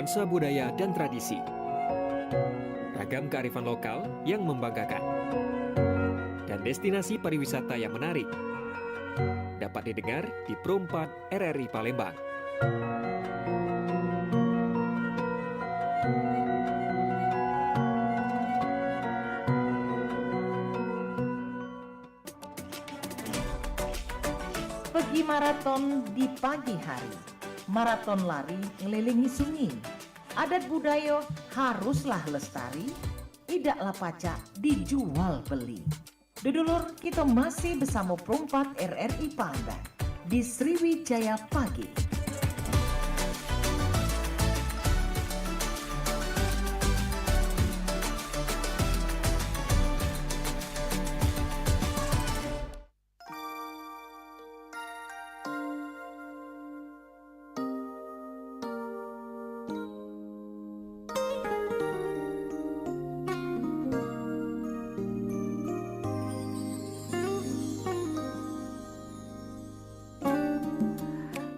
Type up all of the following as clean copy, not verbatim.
nuansa budaya dan tradisi. Ragam kearifan lokal yang membanggakan. Dan destinasi pariwisata yang menarik. Dapat didengar di Pro 4 RRI Palembang. Pergi maraton di pagi hari, maraton lari ngelilingi sungai. Adat budaya haruslah lestari, tidaklah pacak dijual beli. Dudulur, kita masih bersama Pro 4 RRI Palembang di Sriwijaya Pagi.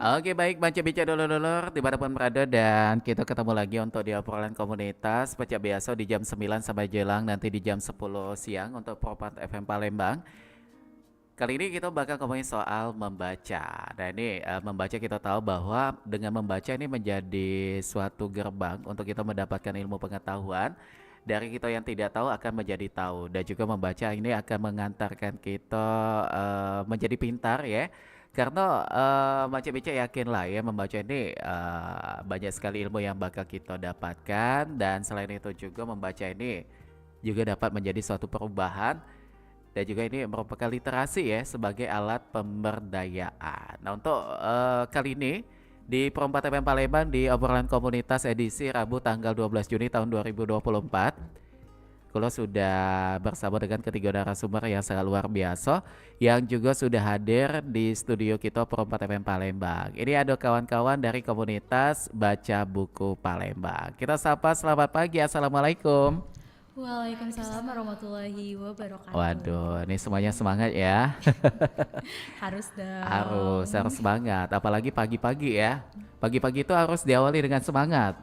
Oke baik baca-baca dulur-dulur dimanapun berada dan kita ketemu lagi untuk di obrolan komunitas seperti biasa di jam 9 sampai jelang nanti di jam 10 siang untuk Propat FM Palembang. Kali ini kita bakal ngomongin soal membaca. Nah ini membaca kita tahu bahwa dengan membaca ini menjadi suatu gerbang untuk kita mendapatkan ilmu pengetahuan. Dari kita yang tidak tahu akan menjadi tahu dan juga membaca ini akan mengantarkan kita menjadi pintar ya. Karena Baca yakin lah ya membaca ini banyak sekali ilmu yang bakal kita dapatkan dan selain itu juga membaca ini juga dapat menjadi suatu perubahan dan juga ini merupakan literasi ya sebagai alat pemberdayaan. Nah untuk kali ini di Pro 4 FM Palembang di obrolan komunitas edisi Rabu tanggal 12 Juni tahun 2024 Kulo sudah bersama dengan ketiga narasumber yang sangat luar biasa yang juga sudah hadir di studio kita Pro 4 FM Palembang. Ini ada kawan-kawan dari komunitas Baca Buku Palembang. Kita sapa selamat pagi, Assalamualaikum. Waalaikumsalam warahmatullahi wabarakatuh. Waduh, ini semuanya semangat ya. Harus dong. Harus semangat, apalagi pagi-pagi ya. Pagi-pagi itu harus diawali dengan semangat.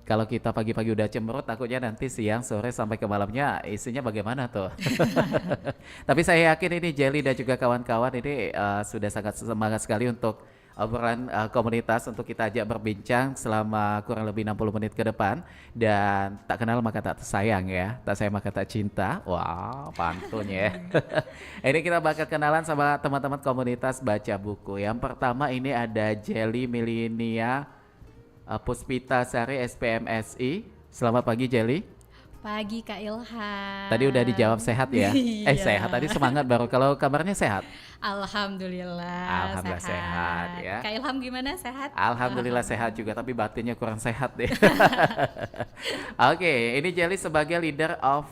Kalau kita pagi-pagi udah cemberut, takutnya nanti siang, sore, sampai ke malamnya isinya bagaimana tuh. Tapi saya yakin ini Jelly dan juga kawan-kawan ini sudah sangat semangat sekali untuk obrolan komunitas untuk kita ajak berbincang selama kurang lebih 60 menit ke depan. Dan tak kenal maka tak sayang ya, tak sayang maka tak cinta. Wah, pantun ya. Ini kita bakal kenalan sama teman-teman komunitas baca buku. Yang pertama ini ada Jelly Milinia Puspita Sari SPMSI. Selamat pagi Jelly. Pagi Kak Ilham. Tadi udah dijawab sehat ya? Iya. Sehat tadi semangat baru. Kalau kabarnya sehat? Alhamdulillah sehat ya. Kak Ilham gimana, sehat? Alhamdulillah sehat juga tapi batinnya kurang sehat deh. Oke, ini Jelly sebagai leader of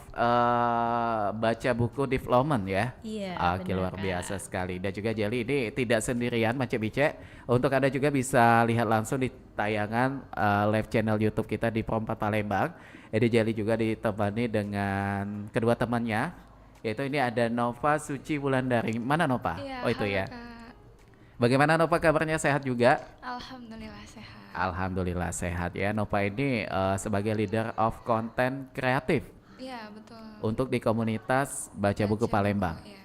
baca buku development ya. Iya. Oke, benar, luar Kak. biasa sekali. Dan juga Jelly ini tidak sendirian Mace Bice. Untuk Anda juga bisa lihat langsung di tayangan live channel YouTube kita di Pro 4 Palembang. Jadi Jelly juga ditemani dengan kedua temannya. Yaitu ini ada Nova Suci Wulandari. Mana Nova? Iya, Oh itu halo, ya. Kak. Bagaimana Nova kabarnya, sehat juga? Alhamdulillah sehat. Alhamdulillah sehat ya. Nova ini sebagai leader of content kreatif Iya, betul. untuk di komunitas Baca Buku Palembang. Iya.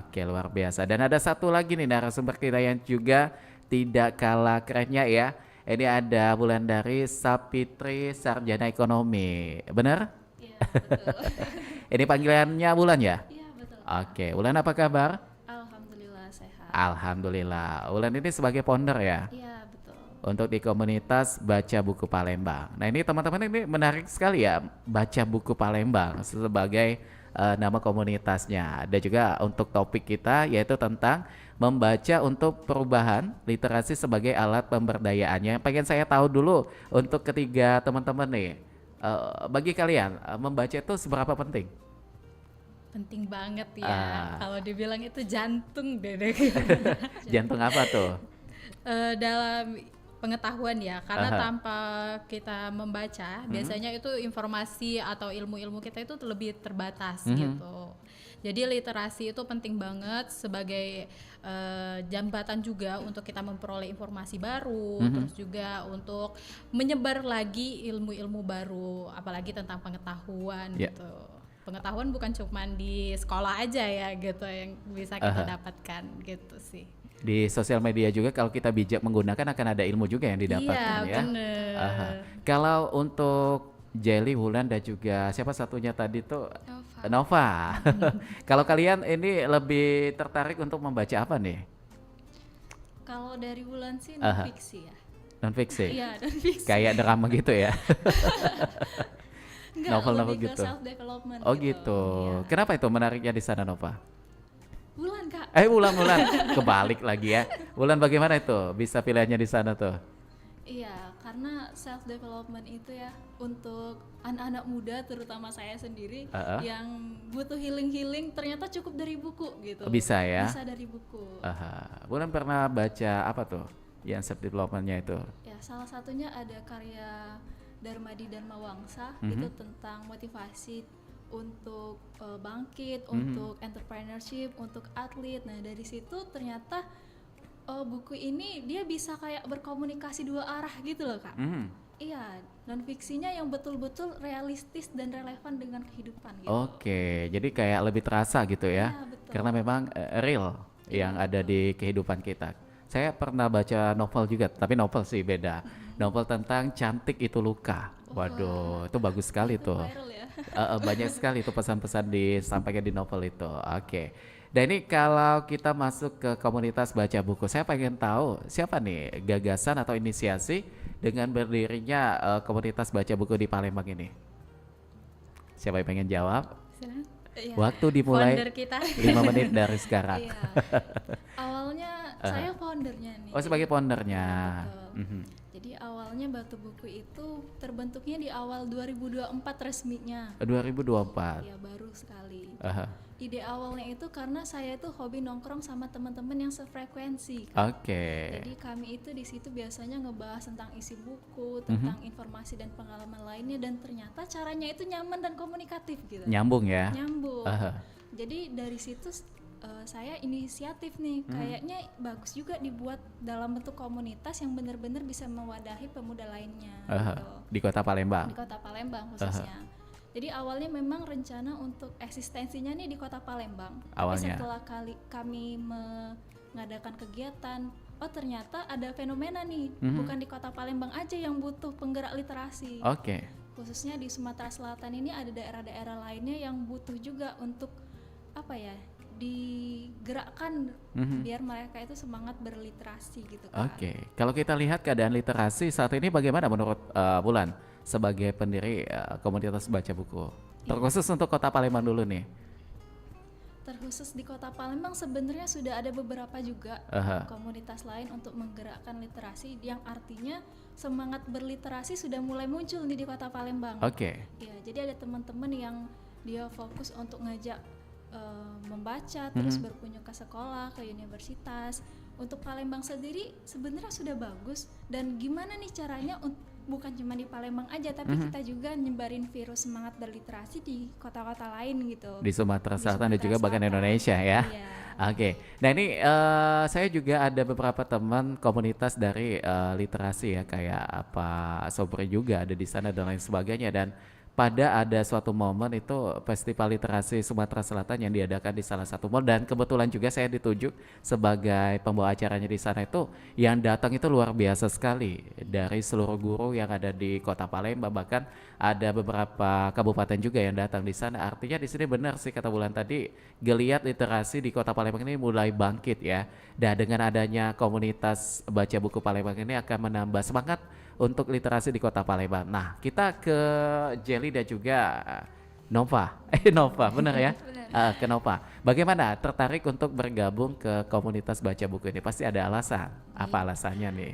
Oke, luar biasa. Dan ada satu lagi nih narasumber kita yang juga tidak kalah kerennya ya. Ini ada Wulandari Sapitri Sarjana Ekonomi. Benar? Iya, betul. Ini panggilannya Wulan ya? Iya, betul. Oke, Wulan apa kabar? Alhamdulillah sehat. Alhamdulillah. Wulan ini sebagai founder ya Iya, betul. untuk di komunitas Baca Buku Palembang. Nah ini teman-teman ini menarik sekali ya, Baca Buku Palembang sebagai nama komunitasnya. Dan juga untuk topik kita yaitu tentang membaca untuk perubahan, literasi sebagai alat pemberdayaannya. Pengen saya tahu dulu untuk ketiga teman-teman nih, bagi kalian membaca itu seberapa penting? Penting banget ya. Ah. Kalau dibilang itu jantung deh. Jantung apa tuh? Dalam pengetahuan ya, karena Aha. tanpa kita membaca biasanya itu informasi atau ilmu-ilmu kita itu lebih terbatas gitu. Jadi literasi itu penting banget sebagai jambatan juga untuk kita memperoleh informasi baru, terus juga untuk menyebar lagi ilmu-ilmu baru, apalagi tentang pengetahuan gitu. Pengetahuan bukan cuma di sekolah aja ya gitu yang bisa kita dapatkan gitu sih. Di sosial media juga kalau kita bijak menggunakan akan ada ilmu juga yang didapatkan Iya, ya. bener. Kalau untuk Jelly, Wulan dan juga siapa satunya tadi tuh Nova. Nova. Kalau kalian ini lebih tertarik untuk membaca apa nih? Kalau dari Wulan sih Aha. non-fiksi ya. Non-fiksi? Iya, non-fiksi. Kayak drama gitu ya? Enggak, novel-novel lebih gitu? ke self development Oh gitu. Iya. Kenapa itu menariknya di sana, Nova? Wulan Kak. Wulan, kebalik lagi ya. Wulan bagaimana itu? Bisa pilihannya di sana tuh? Iya, karena self development itu ya untuk anak-anak muda terutama saya sendiri yang butuh healing ternyata cukup dari buku gitu. Bisa ya? Bisa dari buku. Wulan pernah baca apa tuh yang self development-nya itu? Ya, salah satunya ada karya Darmadi Dharma Wangsa itu tentang motivasi untuk bangkit, untuk entrepreneurship, untuk atlet. Nah, dari situ ternyata buku ini dia bisa kayak berkomunikasi dua arah gitu loh Kak. Iya, non fiksinya yang betul-betul realistis dan relevan dengan kehidupan gitu. Oke, jadi kayak lebih terasa gitu ya, Iya, betul. karena memang real yang ada di kehidupan kita. Saya pernah baca novel juga, tapi novel sih beda. Novel tentang Cantik Itu Luka. Waduh, itu bagus sekali tuh. Viral ya. Banyak sekali itu pesan-pesan disampaikan di novel itu. Oke. Dan ini kalau kita masuk ke komunitas baca buku, saya pengen tahu siapa nih gagasan atau inisiasi dengan berdirinya komunitas baca buku di Palembang ini. Siapa yang pengen jawab? Silakan. Iya. Waktu dimulai Founder kita. 5 menit dari sekarang. Iya. Awalnya saya foundernya nih. Oh, sebagai foundernya. Betul. Jadi awalnya Batu Buku itu terbentuknya di awal 2024 resminya. 2024. Ya baru sekali. Aha. Ide awalnya itu karena saya itu hobi nongkrong sama teman-teman yang sefrekuensi. Oke. Jadi kami itu di situ biasanya ngebahas tentang isi buku, tentang informasi dan pengalaman lainnya, dan ternyata caranya itu nyaman dan komunikatif gitu. Nyambung ya. Nyambung. Aha. Jadi dari situ saya inisiatif nih, kayaknya bagus juga dibuat dalam bentuk komunitas yang benar-benar bisa mewadahi pemuda lainnya. Gitu. Di Kota Palembang. Di Kota Palembang khususnya. Jadi awalnya memang rencana untuk eksistensinya nih di Kota Palembang. Awalnya. Tapi setelah kami mengadakan kegiatan, oh ternyata ada fenomena nih, bukan di Kota Palembang aja yang butuh penggerak literasi. Oke. Khususnya di Sumatera Selatan ini ada daerah-daerah lainnya yang butuh juga untuk apa ya? Digerakkan biar mereka itu semangat berliterasi gitu kan. Oke. Kalau kita lihat keadaan literasi saat ini bagaimana menurut Wulan sebagai pendiri komunitas baca buku? Terkhusus untuk Kota Palembang dulu nih. Terkhusus di Kota Palembang sebenarnya sudah ada beberapa juga komunitas lain untuk menggerakkan literasi, yang artinya semangat berliterasi sudah mulai muncul nih di Kota Palembang. Oke. Ya, jadi ada teman-teman yang dia fokus untuk ngajak membaca, terus berkunjung ke sekolah, ke universitas. Untuk Palembang sendiri sebenarnya sudah bagus, dan gimana nih caranya bukan cuma di Palembang aja, tapi kita juga nyebarin virus semangat berliterasi di kota-kota lain gitu. Di Sumatera Di Selatan dan juga Sumatera bahkan Selatan. Indonesia ya. Iya. Oke. Nah ini saya juga ada beberapa teman komunitas dari literasi ya, kayak apa Sobri juga ada di sana dan lain sebagainya, dan pada ada suatu momen itu festival literasi Sumatera Selatan yang diadakan di salah satu mall, dan kebetulan juga saya ditunjuk sebagai pembawa acaranya di sana. Itu yang datang itu luar biasa sekali dari seluruh guru yang ada di Kota Palembang, bahkan ada beberapa kabupaten juga yang datang di sana. Artinya di sini benar sih kata Bulan tadi, geliat literasi di Kota Palembang ini mulai bangkit ya. Dan dengan adanya komunitas baca buku Palembang ini akan menambah semangat untuk literasi di Kota Palembang. Nah, kita ke Jelly dan juga Nova. Nova, benar ya? Benar. Ke Nova. Bagaimana tertarik untuk bergabung ke komunitas baca buku ini? Pasti ada alasan. Apa alasannya nih?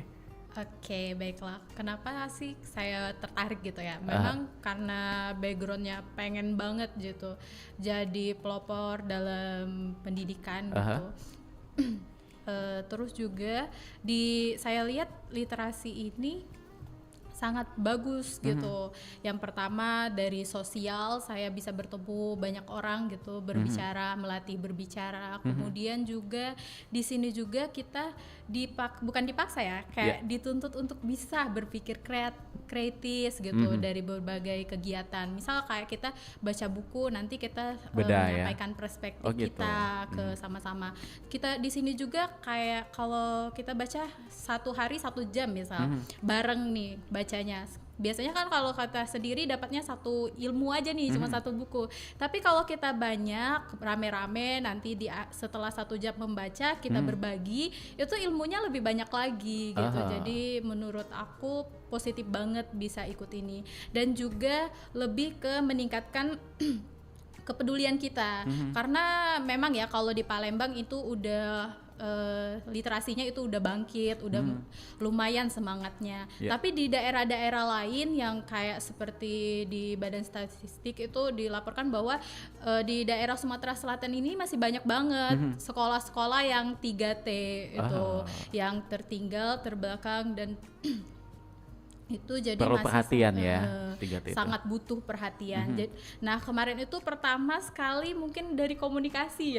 Oke, baiklah. Kenapa sih saya tertarik gitu ya? Memang karena backgroundnya pengen banget gitu, jadi pelopor dalam pendidikan gitu. Terus juga saya lihat literasi ini sangat bagus gitu. Yang pertama dari sosial, saya bisa bertemu banyak orang gitu, berbicara, melatih berbicara. Kemudian juga di sini juga kita bukan dipaksa ya, kayak dituntut untuk bisa berpikir kritis gitu dari berbagai kegiatan. Misal kayak kita baca buku, nanti kita menyampaikan perspektif kita ke sama-sama. Kita di sini juga kayak kalau kita baca 1 hari 1 jam misal, bareng nih bacanya. Biasanya kan kalau kata sendiri dapatnya satu ilmu aja nih, cuma satu buku. Tapi kalau kita banyak rame-rame nanti setelah 1 jam membaca kita berbagi, itu ilmunya lebih banyak lagi gitu. Jadi menurut aku positif banget bisa ikut ini, dan juga lebih ke meningkatkan kepedulian kita. Karena memang ya kalau di Palembang itu udah literasinya itu udah bangkit, udah lumayan semangatnya. Tapi di daerah-daerah lain yang kayak seperti di Badan Statistik itu dilaporkan bahwa di daerah Sumatera Selatan ini masih banyak banget sekolah-sekolah yang 3T itu, yang tertinggal, terbelakang, dan itu jadi perlu masih perhatian ya, 3T sangat butuh perhatian. Nah kemarin itu pertama sekali mungkin dari komunikasi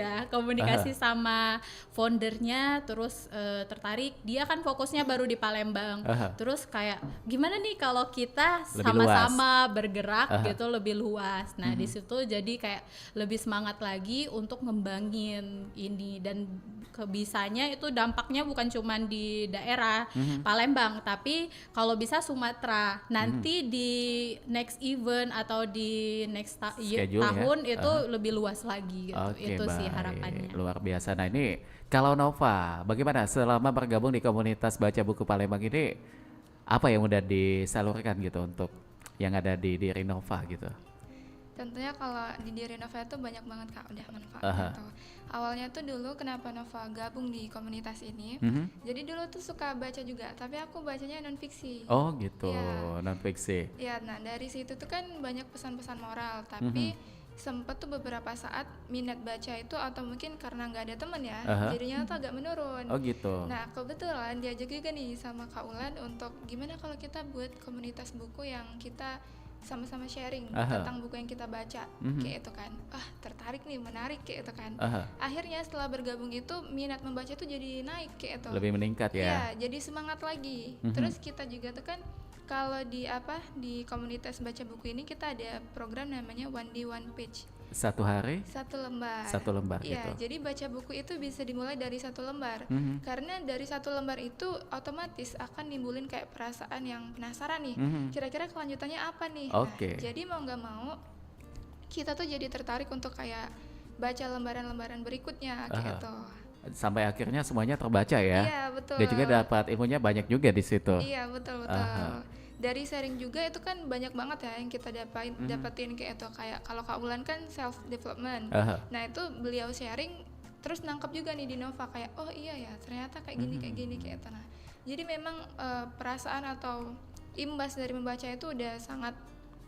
sama foundernya, terus tertarik, dia kan fokusnya baru di Palembang, terus kayak gimana nih kalau kita sama-sama bergerak gitu lebih luas. Nah di situ jadi kayak lebih semangat lagi untuk ngembangin ini, dan kebisanya itu dampaknya bukan cuma di daerah Palembang, tapi kalau bisa Sumatera. Nanti di next event atau di next tahun itu lebih luas lagi gitu. Itu sih harapannya. Luar biasa. Nah ini kalau Nova, bagaimana selama bergabung di komunitas baca buku Palembang ini, apa yang udah disalurkan gitu untuk yang ada di diri Nova gitu? Tentunya kalau di diri Nova itu banyak banget Kak, udah manfaat gitu. Awalnya tuh dulu kenapa Nova gabung di komunitas ini, jadi dulu tuh suka baca juga, tapi aku bacanya non fiksi. Oh gitu, non fiksi. Ya, nah dari situ tuh kan banyak pesan-pesan moral, tapi sempet tuh beberapa saat minat baca itu, atau mungkin karena nggak ada temen ya, jadinya tuh agak menurun. Oh gitu. Nah kebetulan diajak juga nih sama Kak Ulan untuk gimana kalau kita buat komunitas buku yang kita sama-sama sharing tentang buku yang kita baca, kayak itu kan, tertarik nih, menarik kayak itu kan. Akhirnya setelah bergabung itu minat membaca itu jadi naik kayak itu. Lebih meningkat ya. Iya, jadi semangat lagi. Terus kita juga tuh kan kalau di komunitas baca buku ini kita ada program namanya One Day One Page. 1 hari? 1 lembar. 1 lembar Iya, gitu. jadi baca buku itu bisa dimulai dari 1 lembar. Karena dari 1 lembar itu otomatis akan nimbulin kayak perasaan yang penasaran nih. Kira-kira kelanjutannya apa nih? Nah, jadi mau nggak mau kita tuh jadi tertarik untuk kayak baca lembaran-lembaran berikutnya gitu. Sampai akhirnya semuanya terbaca ya. Iya, betul. Dan juga dapat ilmunya banyak juga di situ. Iya, betul. Dari sharing juga itu kan banyak banget ya yang kita dapatin kayak itu, kayak kalau Kak Ulan kan self development. Nah itu beliau sharing terus nangkep juga nih di Nova kayak oh iya ya ternyata kayak gini kayak itu. Nah jadi memang perasaan atau imbas dari membaca itu udah sangat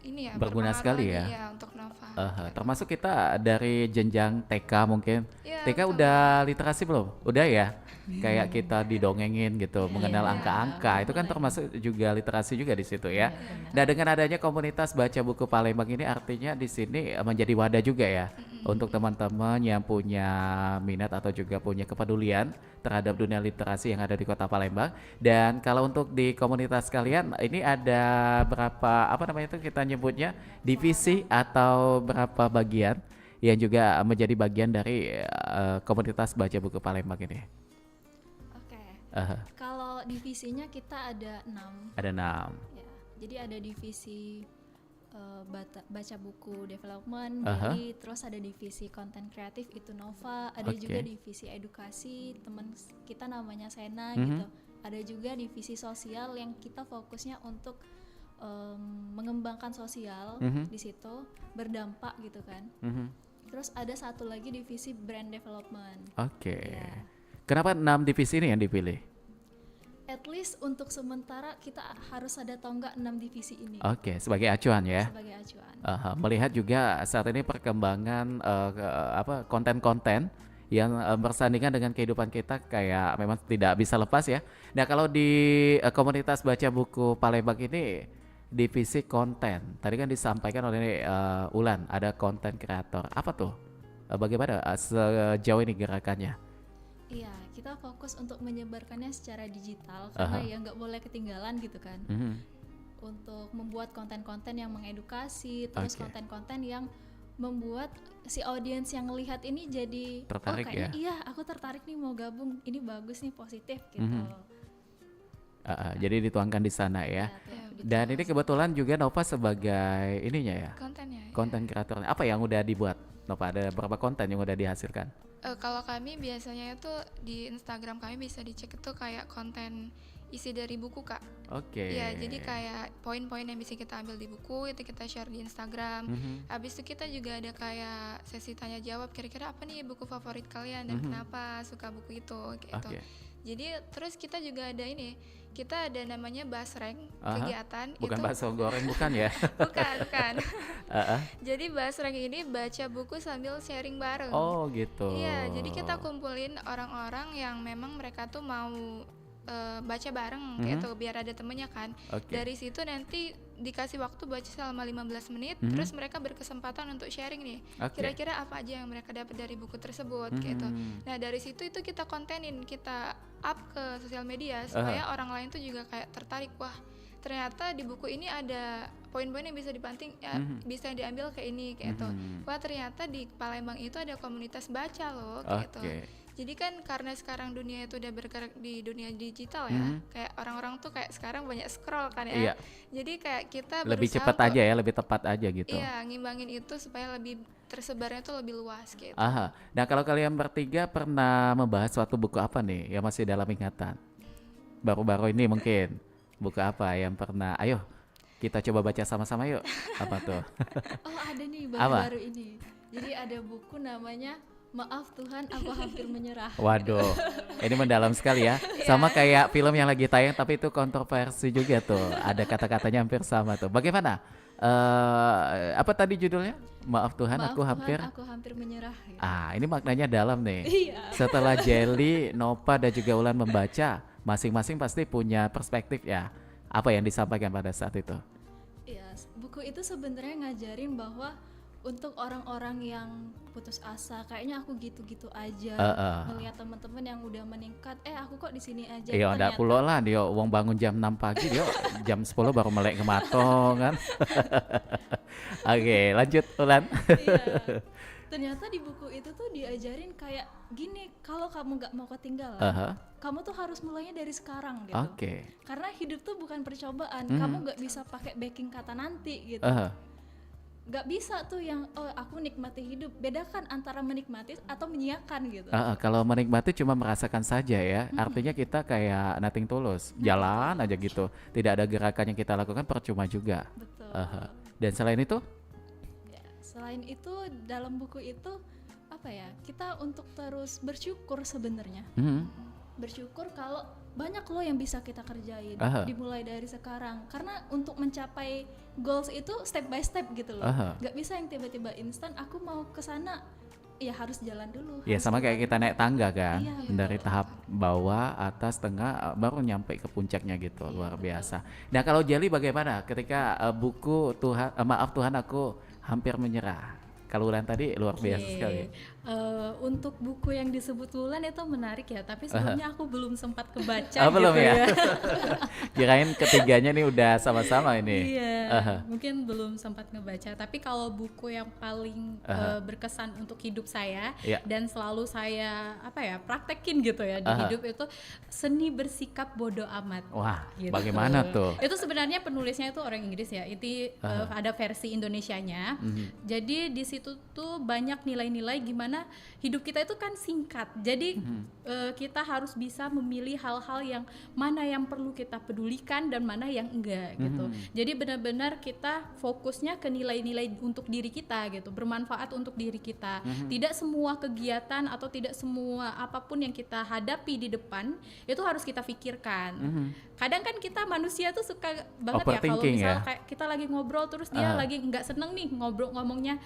ini ya, berguna sekali ya untuk Nova. Termasuk kita dari jenjang TK mungkin. Ya, TK betul. udah literasi belum? Udah ya. Kayak kita didongengin gitu, mengenal angka-angka, itu kan termasuk juga literasi juga di situ ya. Nah dengan adanya komunitas baca buku Palembang ini artinya di sini menjadi wadah juga ya untuk teman-teman yang punya minat atau juga punya kepedulian terhadap dunia literasi yang ada di Kota Palembang. Dan kalau untuk di komunitas kalian ini ada berapa itu kita nyebutnya divisi atau berapa bagian yang juga menjadi bagian dari komunitas baca buku Palembang ini? Kalau divisinya kita ada 6. Ada 6. Ya, jadi ada divisi baca buku development, jadi terus ada divisi konten kreatif itu Nova, ada juga divisi edukasi teman kita namanya Sena gitu. Ada juga divisi sosial yang kita fokusnya untuk mengembangkan sosial di situ, berdampak gitu kan. Terus ada satu lagi divisi brand development. Ya. Kenapa 6 divisi ini yang dipilih? At least untuk sementara kita harus ada atau enggak 6 divisi ini. Sebagai acuan ya. Sebagai acuan. Melihat juga saat ini perkembangan konten-konten yang bersandingan dengan kehidupan kita kayak memang tidak bisa lepas ya. Nah kalau di komunitas baca buku Palembang ini divisi konten, tadi kan disampaikan oleh Ulan ada konten kreator. Apa tuh? Bagaimana sejauh ini gerakannya? Iya, kita fokus untuk menyebarkannya secara digital karena ya nggak boleh ketinggalan gitu kan. Untuk membuat konten-konten yang mengedukasi, terus konten-konten yang membuat si audiens yang ngelihat ini jadi tertarik kayaknya ya? Iya, aku tertarik nih mau gabung, ini bagus nih, positif gitu. Jadi dituangkan di sana ya. Dan ini kebetulan juga Nova sebagai ininya ya, Kontennya. konten kreator. Apa yang udah dibuat Nova? Ada berapa konten yang udah dihasilkan? Kalau kami biasanya itu di Instagram kami bisa dicek itu kayak konten isi dari buku Kak. Oke. Ya, jadi kayak poin-poin yang bisa kita ambil di buku itu kita share di Instagram. Habis itu kita juga ada kayak sesi tanya jawab, kira-kira apa nih buku favorit kalian dan kenapa suka buku itu gitu. Jadi terus kita juga ada ini, kita ada namanya Basreng kegiatan. Bukan itu bakso goreng bukan ya? bukan. Jadi Basreng ini baca buku sambil sharing bareng. Oh gitu. Iya, jadi kita kumpulin orang-orang yang memang mereka tuh mau baca bareng gitu biar ada temennya kan. Dari situ nanti dikasih waktu baca selama 15 menit, terus mereka berkesempatan untuk sharing nih. Kira-kira apa aja yang mereka dapat dari buku tersebut gitu. Nah, dari situ itu kita kontenin, kita up ke sosial media supaya orang lain tuh juga kayak tertarik, wah ternyata di buku ini ada poin-poin yang bisa dibanting ya, bisa diambil kayak ini kayak itu. Wah ternyata di Palembang itu ada komunitas baca loh kayak gitu. Jadi kan karena sekarang dunia itu udah bergerak di dunia digital ya, kayak orang-orang tuh kayak sekarang banyak scroll kan ya. Iya. Jadi kayak kita Lebih berusaha cepat aja ya, lebih tepat aja gitu. Iya, ngimbangin itu supaya lebih tersebarnya tuh lebih luas gitu. Nah kalau kalian bertiga pernah membahas suatu buku apa nih yang masih dalam ingatan? Baru-baru ini mungkin. Buku apa yang pernah? Ayo kita coba baca sama-sama yuk. Apa tuh? Oh ada nih baru-baru ini. Jadi ada buku namanya Maaf Tuhan Aku Hampir Menyerah. Waduh, ini mendalam sekali ya. Sama kayak film yang lagi tayang tapi itu kontroversi juga tuh. Ada kata-katanya hampir sama tuh. Bagaimana? Apa tadi judulnya? Maaf Tuhan, Maaf aku Tuhan, aku hampir menyerah. Gitu. Ini maknanya dalam nih. Iya. Setelah Jelly, Nova dan juga Ulan membaca, masing-masing pasti punya perspektif ya. Apa yang disampaikan pada saat itu? Iya, buku itu sebenarnya ngajarin bahwa untuk orang-orang yang putus asa, kayaknya aku gitu-gitu aja. Melihat teman-teman yang udah meningkat, aku kok di sini aja. Iya, ndak pulo lah dia uang bangun jam 6 pagi dia jam 10 baru melek ke matong kan. Oke, lanjut Ulan. Iya. Ternyata di buku itu tuh diajarin kayak gini, kalau kamu nggak mau ketinggalan, kamu tuh harus mulainya dari sekarang gitu. Karena hidup tuh bukan percobaan, kamu nggak bisa pakai backing kata nanti gitu. Gak bisa tuh yang aku nikmati hidup, bedakan antara menikmati atau menyiakan gitu. Kalau menikmati cuma merasakan saja ya, artinya kita kayak nothing tulus, jalan aja gitu, tidak ada gerakan yang kita lakukan percuma juga. Betul. Dan selain itu? Ya, selain itu dalam buku itu apa ya, kita untuk terus bersyukur sebenarnya. Bersyukur kalau banyak loh yang bisa kita kerjain, dimulai dari sekarang. Karena untuk mencapai goals itu step by step gitu loh. Gak bisa yang tiba-tiba instan, aku mau ke sana, ya harus jalan dulu. Ya sama kayak kita naik tangga kan, dari betul. tahap bawah, atas, tengah, baru nyampe ke puncaknya gitu, luar biasa. Nah kalau Jelly bagaimana ketika buku Maaf Tuhan Aku Hampir Menyerah? Kalau Ulan tadi luar biasa sekali. Untuk buku yang disebut Ulan itu menarik ya, tapi sebelumnya aku belum sempat kebaca. Belum gitu ya? Kirain ketiganya nih udah sama-sama ini. Iya, mungkin belum sempat ngebaca. Tapi kalau buku yang paling berkesan untuk hidup saya dan selalu saya praktekin gitu ya di hidup itu Seni Bersikap Bodo Amat. Wah, gitu. Bagaimana tuh? Itu sebenarnya penulisnya itu orang Inggris ya. Itu ada versi Indonesianya. Jadi di situ tuh banyak nilai-nilai gimana hidup kita itu kan singkat. Jadi kita harus bisa memilih hal-hal yang mana yang perlu kita pedulikan dan mana yang enggak gitu. Jadi benar-benar kita fokusnya ke nilai-nilai untuk diri kita gitu, bermanfaat untuk diri kita. Tidak semua kegiatan atau tidak semua apapun yang kita hadapi di depan itu harus kita pikirkan. Kadang kan kita manusia tuh suka banget ya kalau misalnya kayak kita lagi ngobrol terus dia lagi nggak seneng nih ngomongnya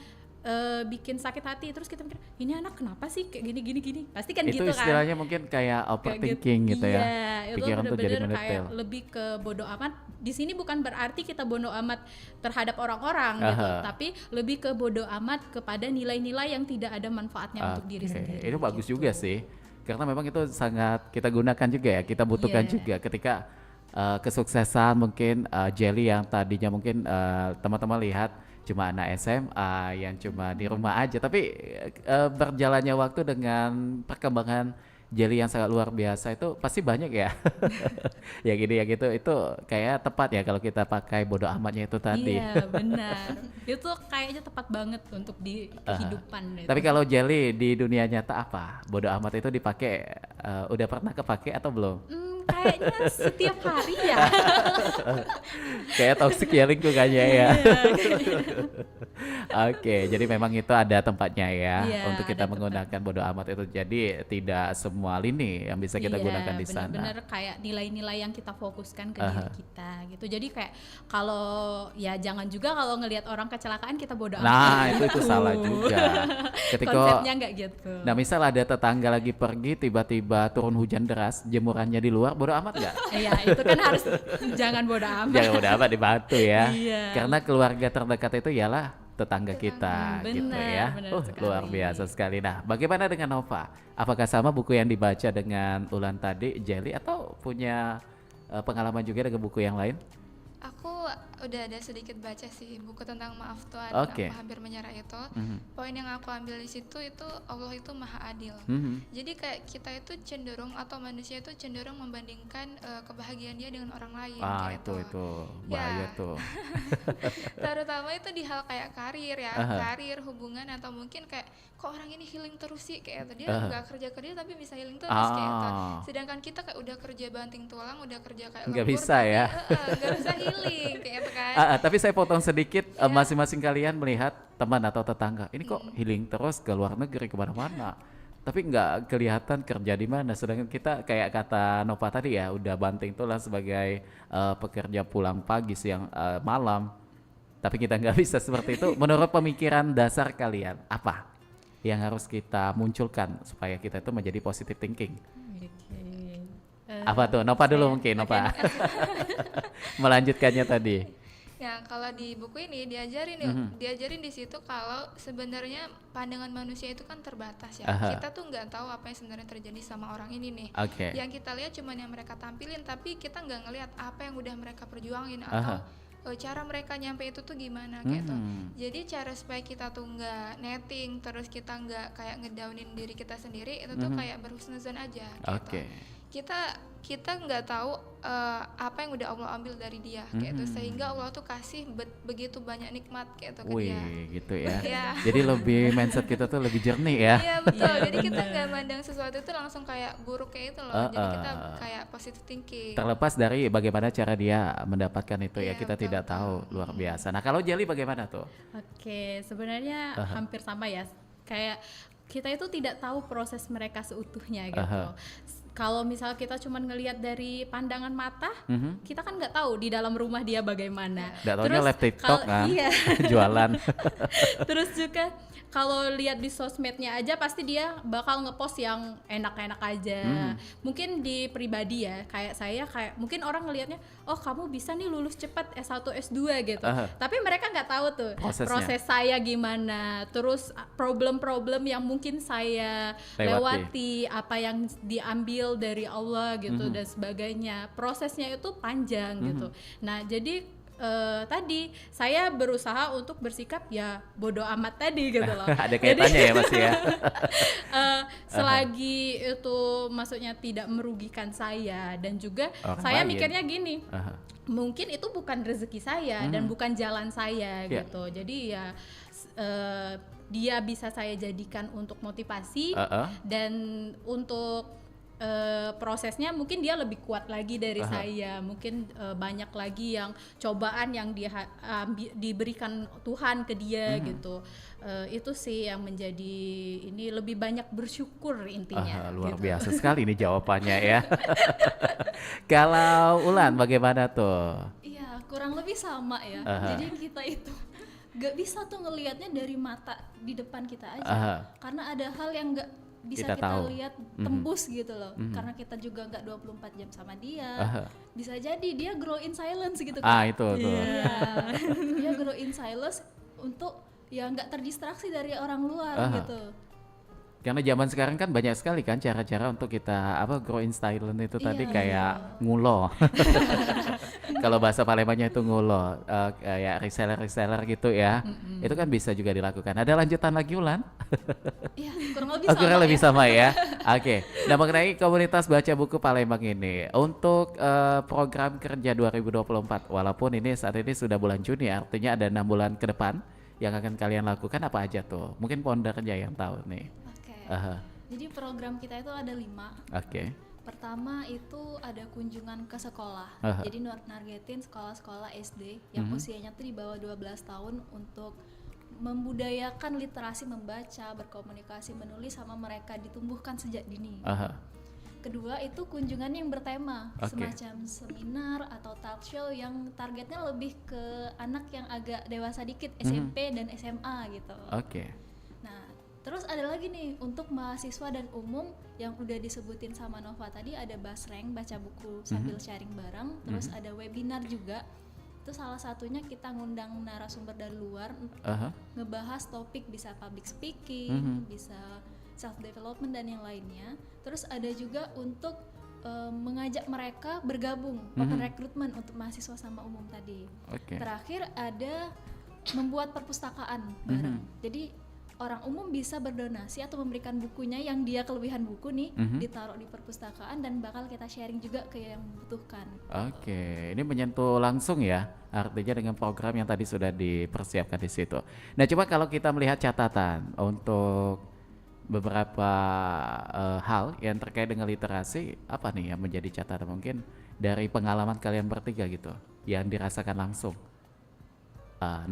bikin sakit hati, terus kita mikir ini anak kenapa sih kayak gini pasti kan Itu gitu kan. istilahnya mungkin kayak overthinking gitu ya. Iya, itu Pikiran tuh jadi bener-bener kayak mendetail. lebih ke bodoh amat. Di sini bukan berarti kita bodoh amat terhadap orang-orang gitu, tapi lebih ke bodoh amat kepada nilai-nilai yang tidak ada manfaatnya untuk diri sendiri. Itu bagus gitu. juga sih, karena memang itu sangat kita gunakan juga ya, kita butuhkan Iya. juga ketika kesuksesan mungkin Jelly yang tadinya mungkin teman-teman lihat cuma anak SMA yang cuma di rumah aja, tapi berjalannya waktu dengan perkembangan Jelly yang sangat luar biasa itu pasti banyak ya. Ya gini ya gitu, itu kayak tepat ya kalau kita pakai bodoh amatnya itu tadi. Iya benar, itu kayaknya tepat banget untuk di kehidupan. Tapi kalau Jelly di dunia nyata apa? Bodoh amat itu dipakai, udah pernah kepake atau belum? Kayaknya setiap hari ya. Kayak toxic ya lingkungannya ya. Iya. Oke, jadi memang itu ada tempatnya ya Iya, untuk kita ada menggunakan bodo amat itu. Jadi tidak semua lini yang bisa kita Iya, gunakan di sana. benar-benar kayak nilai-nilai yang kita fokuskan ke diri kita gitu. Jadi kayak kalau ya jangan juga kalau ngelihat orang kecelakaan kita bodoh amat. Nah, itu salah juga. Ketika Konsepnya nggak gitu. Nah, misal ada tetangga lagi pergi tiba-tiba turun hujan deras, jemurannya di luar, bodo amat nggak? Iya, itu kan harus jangan bodoh amat. Jangan bodo amat dibantu ya. Iya. Karena keluarga terdekat itu ialah tetangga kita gitu ya. Benar sekali. Luar biasa sekali. Nah, bagaimana dengan Nova? Apakah sama buku yang dibaca dengan Ulan tadi, Jelly, atau punya pengalaman juga dengan buku yang lain? Aku udah ada sedikit baca sih buku tentang maaf Tuhan, Oke. Apa hampir menyerah itu. Poin yang aku ambil di situ itu Allah itu maha adil. Jadi kayak kita itu cenderung atau manusia itu cenderung membandingkan kebahagiaan dia dengan orang lain. kayak Itu bahaya Ya. tuh. Terutama itu di hal kayak karir ya, karir, hubungan, atau mungkin kayak kok orang ini healing terus sih kayak itu dia nggak kerja tapi bisa healing terus kayak itu. Sedangkan kita kayak udah kerja banting tulang, udah kerja kayak Nggak lembur, bisa tapi, ya. nggak bisa healing kayak itu kan. Tapi saya potong sedikit, masing-masing kalian melihat teman atau tetangga ini kok healing terus ke luar negeri kemana-mana, tapi nggak kelihatan kerja di mana. Sedangkan kita kayak kata Nova tadi ya, udah banting tulang sebagai pekerja pulang pagi siang malam, tapi kita nggak bisa seperti itu. Menurut pemikiran dasar kalian, apa yang harus kita munculkan supaya kita itu menjadi positive thinking? Apa tuh? Nova dulu mungkin, Nova. Melanjutkannya tadi. Ya, kalau di buku ini diajarin di situ kalau sebenarnya pandangan manusia itu kan terbatas ya. Kita tuh nggak tahu apa yang sebenarnya terjadi sama orang ini nih. Yang kita lihat cuma yang mereka tampilin, tapi kita nggak ngelihat apa yang udah mereka perjuangin atau cara mereka nyampe itu tuh gimana gitu. Jadi cara supaya kita tuh nggak netting, terus kita nggak kayak ngedownin diri kita sendiri, itu tuh kayak berhusnuzon aja gitu. Kita nggak tahu apa yang udah Allah ambil dari dia kayak itu, sehingga Allah tuh kasih begitu banyak nikmat kayak itu ke dia. Gitu ya. Iya. Jadi lebih mindset kita tuh lebih jernih ya. Iya betul. Jadi kita nggak mandang sesuatu itu langsung kayak buruk kayak itu loh. Jadi kita kayak positive thinking. Terlepas dari bagaimana cara dia mendapatkan itu ya, Iya, kita betul, tidak tahu. Luar biasa. Nah, kalau Jelly bagaimana tuh? Oke, sebenarnya hampir sama ya. Kayak kita itu tidak tahu proses mereka seutuhnya gitu. Kalau misal kita cuma ngelihat dari pandangan mata, kita kan nggak tahu di dalam rumah dia bagaimana. Nggak taunya live TikTok kan, iya. jualan. Terus juga kalau lihat di sosmednya aja pasti dia bakal ngepost yang enak-enak aja. Mungkin di pribadi ya, kayak saya kayak mungkin orang ngelihatnya, oh kamu bisa nih lulus cepat S1 S2 gitu. Tapi mereka nggak tahu tuh proses saya gimana. Terus problem-problem yang mungkin saya lewati, apa yang diambil dari Allah gitu dan sebagainya. Prosesnya itu panjang gitu. Nah, jadi tadi saya berusaha untuk bersikap ya bodo amat tadi gitu loh. Ada kaitannya ya Mas ya. Selagi itu maksudnya tidak merugikan saya dan juga saya mikirnya gini. Mungkin itu bukan rezeki saya dan bukan jalan saya gitu. Jadi ya dia bisa saya jadikan untuk motivasi dan untuk prosesnya mungkin dia lebih kuat lagi dari saya. Mungkin banyak lagi yang cobaan yang dia diberikan Tuhan ke dia gitu. Itu sih yang menjadi ini lebih banyak bersyukur intinya. Luar gitu. biasa sekali ini jawabannya ya. Kalau Ulan bagaimana tuh? Iya, kurang lebih sama ya. Jadi kita itu nggak bisa tuh ngelihatnya dari mata di depan kita aja, karena ada hal yang nggak bisa kita lihat tembus gitu loh, karena kita juga nggak 24 jam sama dia. Bisa jadi dia grow in silence gitu kan. Itu Dia grow in silence untuk ya nggak terdistraksi dari orang luar gitu. Karena zaman sekarang kan banyak sekali kan cara-cara untuk kita grow in silent itu tadi kayak ngulo. Kalau bahasa Palembangnya itu ngulo, kayak reseller gitu ya. Itu kan bisa juga dilakukan. Ada lanjutan lagi Ulan? Iya, kurang lebih kurang lebih sama ya. Oke. Nah, mengenai komunitas baca buku Palembang ini, untuk program kerja 2024, walaupun ini saat ini sudah bulan Juni, artinya ada 6 bulan ke depan yang akan kalian lakukan apa aja tuh? Mungkin foundernya yang tahu nih. Jadi program kita itu ada 5. Pertama itu ada kunjungan ke sekolah. Jadi nargetin sekolah-sekolah SD yang usianya tuh di bawah 12 tahun untuk membudayakan literasi membaca, berkomunikasi, menulis sama mereka, ditumbuhkan sejak dini. Kedua itu kunjungan yang bertema, semacam seminar atau talk show yang targetnya lebih ke anak yang agak dewasa dikit, SMP dan SMA gitu. Nah, terus ada lagi nih untuk mahasiswa dan umum yang udah disebutin sama Nova tadi, ada basreng, baca buku sambil sharing bareng. Terus ada webinar juga. Itu salah satunya kita ngundang narasumber dari luar, ngebahas topik bisa public speaking, bisa self development dan yang lainnya. Terus ada juga untuk mengajak mereka bergabung, open recruitment untuk mahasiswa sama umum tadi. Terakhir ada membuat perpustakaan bareng. Jadi orang umum bisa berdonasi atau memberikan bukunya yang dia kelebihan buku nih, ditaruh di perpustakaan dan bakal kita sharing juga ke yang membutuhkan. Ini menyentuh langsung ya, artinya dengan program yang tadi sudah dipersiapkan di situ. Nah, coba kalau kita melihat catatan untuk beberapa hal yang terkait dengan literasi, apa nih yang menjadi catatan mungkin dari pengalaman kalian bertiga gitu, yang dirasakan langsung.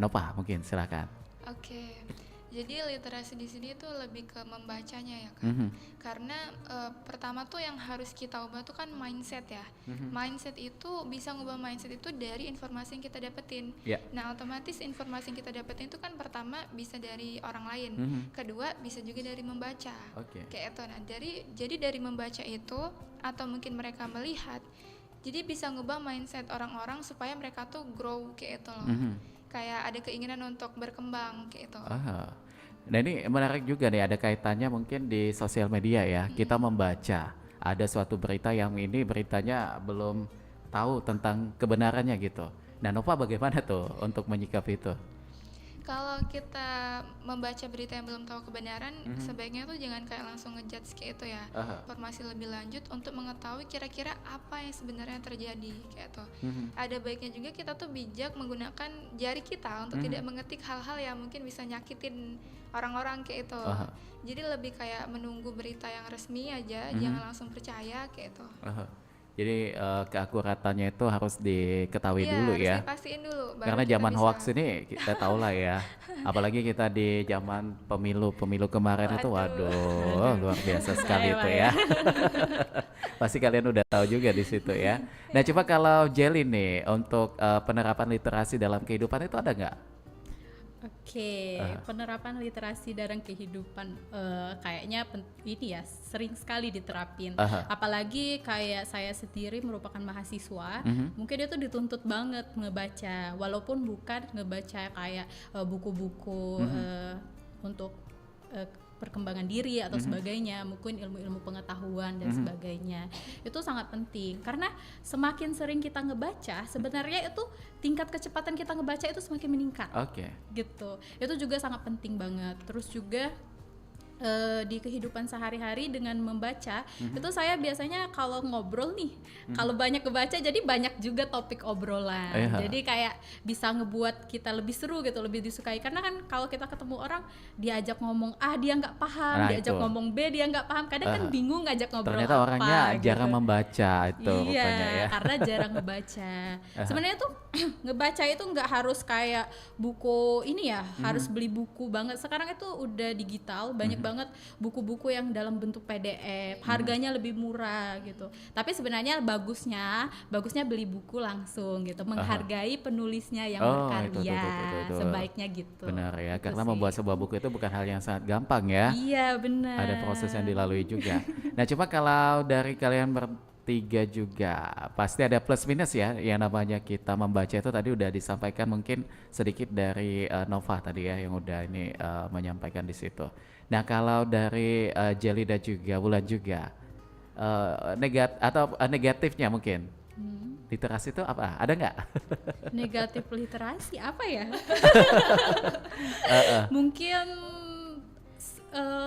Nova mungkin silakan. Jadi literasi di sini tuh lebih ke membacanya ya kan. Karena pertama tuh yang harus kita ubah tuh kan mindset ya. Mindset itu bisa ngubah mindset itu dari informasi yang kita dapetin. Nah, otomatis informasi yang kita dapetin itu kan pertama bisa dari orang lain. Kedua bisa juga dari membaca. Kayak itu. Nah, jadi dari membaca itu atau mungkin mereka melihat, jadi bisa ngubah mindset orang-orang supaya mereka tuh grow kayak itu loh. Kayak ada keinginan untuk berkembang kayak itu. Nah, ini menarik juga nih, ada kaitannya mungkin di sosial media ya. Kita membaca ada suatu berita yang ini beritanya belum tahu tentang kebenarannya gitu. Nah, Nova bagaimana tuh untuk menyikapi itu? Kalau kita membaca berita yang belum tahu kebenaran, sebaiknya tuh jangan kayak langsung ngejudge kayak itu ya. Informasi lebih lanjut untuk mengetahui kira-kira apa yang sebenarnya terjadi kayak itu. Ada baiknya juga kita tuh bijak menggunakan jari kita untuk tidak mengetik hal-hal yang mungkin bisa nyakitin orang-orang kayak itu. Jadi lebih kayak menunggu berita yang resmi aja, jangan langsung percaya kayak itu. Jadi keakuratannya itu harus diketahui dulu ya. Harus dipastiin dulu. Karena zaman hoax ini kita tahu lah ya. Apalagi kita di zaman pemilu kemarin itu, waduh, luar biasa sekali itu ya. Pasti kalian udah tahu juga di situ ya. Nah, coba kalau Jelly nih untuk penerapan literasi dalam kehidupan itu ada nggak? Penerapan literasi dalam kehidupan kayaknya ini ya sering sekali diterapin. Apalagi kayak saya sendiri merupakan mahasiswa, mungkin itu dituntut banget ngebaca, walaupun bukan ngebaca kayak buku-buku untuk perkembangan diri atau sebagainya, mungkin ilmu-ilmu pengetahuan dan sebagainya. Itu sangat penting karena semakin sering kita ngebaca, sebenarnya itu tingkat kecepatan kita ngebaca itu semakin meningkat. Gitu. Itu juga sangat penting banget. Terus juga di kehidupan sehari-hari dengan membaca, itu saya biasanya kalau ngobrol nih, kalau banyak kebaca jadi banyak juga topik obrolan. Jadi kayak bisa ngebuat kita lebih seru gitu, lebih disukai. Karena kan kalau kita ketemu orang diajak ngomong A dia nggak paham, diajak ngomong B dia nggak paham, kadang kan bingung ngajak ngobrol. Ternyata orangnya jarang membaca itu rupanya ya. Karena jarang ngebaca. Sebenarnya tuh ngebaca itu nggak harus kayak buku ini ya, harus beli buku banget. Sekarang itu udah digital, banyak banget banget buku-buku yang dalam bentuk PDF, harganya lebih murah gitu. Tapi sebenarnya bagusnya beli buku langsung gitu, menghargai penulisnya yang berkarya, itu. sebaiknya gitu. Benar ya, Gitu karena sih. membuat sebuah buku itu bukan hal yang sangat gampang ya. Iya benar. Ada proses yang dilalui juga. Nah, coba kalau dari kalian bertiga juga, pasti ada plus minus ya. Yang namanya kita membaca itu tadi udah disampaikan mungkin sedikit dari Nova tadi ya, yang udah ini menyampaikan di situ. Nah, kalau dari Jelly dan juga Wulan juga, negatifnya mungkin. Literasi itu apa? Ada nggak? Negatif literasi apa ya? Mungkin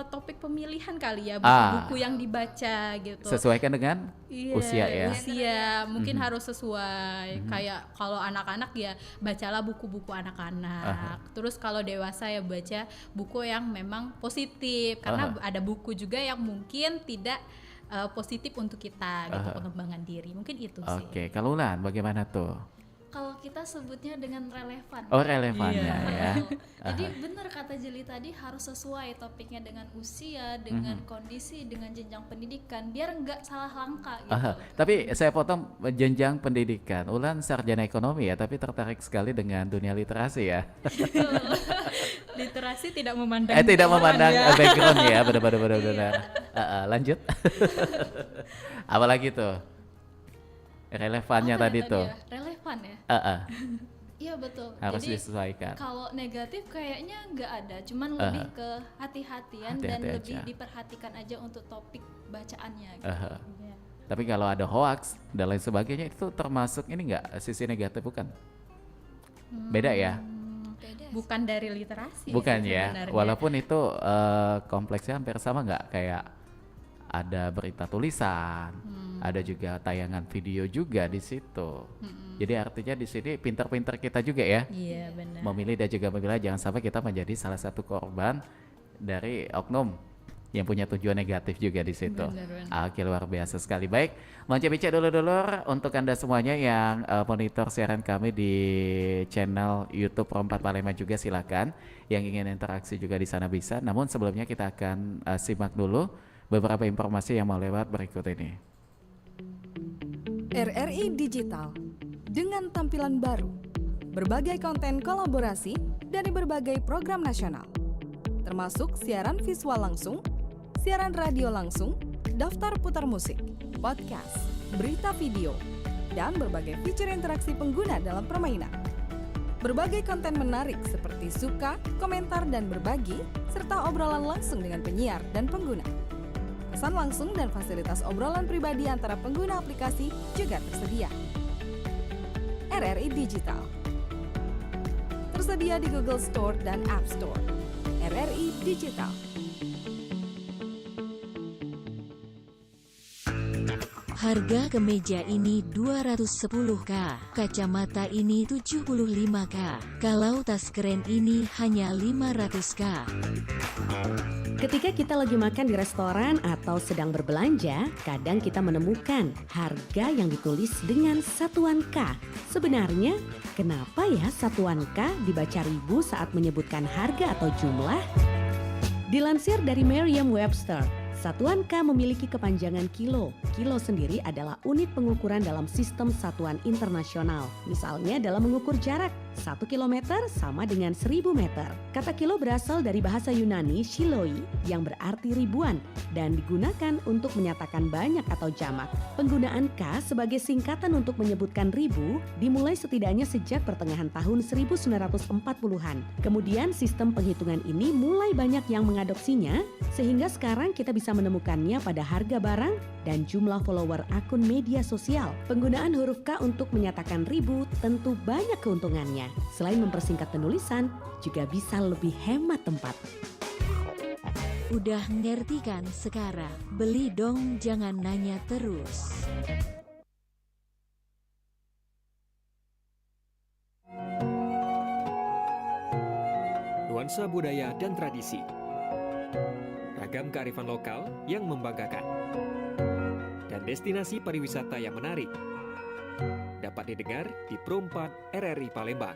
topik pemilihan kali ya, buku-buku yang dibaca gitu. Sesuaikan dengan usia ya. Usia mungkin harus sesuai. Kayak kalau anak-anak ya bacalah buku-buku anak-anak. Terus kalau dewasa ya baca buku yang memang positif, karena ada buku juga yang mungkin tidak positif untuk kita gitu, pengembangan diri. Mungkin itu sih. Oke, kalau Ulan bagaimana tuh? Kalau kita sebutnya dengan relevan. Oh, relevannya ya. Jadi benar kata Jeli tadi, harus sesuai topiknya dengan usia, dengan kondisi, dengan jenjang pendidikan, biar nggak salah langkah gitu. Tapi saya potong jenjang pendidikan. Ulan sarjana ekonomi ya, tapi tertarik sekali dengan dunia literasi ya. Literasi tidak memandang Tidak orang memandang ya. background ya, benar-benar. Lanjut. Apalagi tuh? Relevannya Apa ya tadi tuh. ya? Relevan ya? Iya betul. Harus Jadi disesuaikan. kalau negatif kayaknya nggak ada, cuman lebih ke hati-hatian dan Hati-hati lebih aja. diperhatikan aja untuk topik bacaannya gitu. Iya. Tapi kalau ada hoax dan lain sebagainya itu termasuk ini nggak sisi negatif bukan? Beda ya? Beda sih. Bukan dari literasi. Bukan sih ya. sebenarnya. Walaupun itu kompleksnya hampir sama nggak, kayak ada berita tulisan, ada juga tayangan video juga di situ. Jadi artinya di sini pintar-pintar kita juga ya. Iya benar. Memilih dan juga memilah, jangan sampai kita menjadi salah satu korban dari oknum yang punya tujuan negatif juga di situ. Benar. Oke, luar biasa sekali. Baik, Bica dulur-dulur, untuk Anda semuanya yang monitor siaran kami di channel YouTube Pro 4 Palembang juga silakan. Yang ingin interaksi juga di sana bisa. Namun sebelumnya kita akan simak dulu beberapa informasi yang mau lewat berikut ini. RRI Digital dengan tampilan baru, berbagai konten kolaborasi dari berbagai program nasional, termasuk siaran visual langsung, siaran radio langsung, daftar putar musik, podcast, berita video, dan berbagai fitur interaksi pengguna dalam permainan. Berbagai konten menarik seperti suka, komentar, dan berbagi, serta obrolan langsung dengan penyiar dan pengguna. Pesan langsung dan fasilitas obrolan pribadi antara pengguna aplikasi juga tersedia. RRI Digital tersedia di Google Store dan App Store. RRI Digital. Harga kemeja ini 210.000, kacamata ini 75.000, kalau tas keren ini hanya 500.000. Ketika kita lagi makan di restoran atau sedang berbelanja, kadang kita menemukan harga yang ditulis dengan satuan K. Sebenarnya, kenapa ya satuan K dibaca ribu saat menyebutkan harga atau jumlah? Dilansir dari Merriam-Webster, satuan K memiliki kepanjangan kilo. Kilo sendiri adalah unit pengukuran dalam sistem satuan internasional. Misalnya dalam mengukur jarak, 1 kilometer sama dengan 1000 meter. Kata kilo berasal dari bahasa Yunani shiloi yang berarti ribuan dan digunakan untuk menyatakan banyak atau jamak. Penggunaan K sebagai singkatan untuk menyebutkan ribu dimulai setidaknya sejak pertengahan tahun 1940-an. Kemudian sistem penghitungan ini mulai banyak yang mengadopsinya sehingga sekarang kita bisa menemukannya pada harga barang dan jumlah follower akun media sosial. Penggunaan huruf K untuk menyatakan ribu tentu banyak keuntungannya. Selain mempersingkat penulisan, juga bisa lebih hemat tempat. Udah ngerti kan sekarang? Beli dong, jangan nanya terus. Nuansa budaya dan tradisi. Ragam kearifan lokal yang membanggakan. Dan destinasi pariwisata yang menarik. Dapat didengar di Pro 4 RRI Palembang.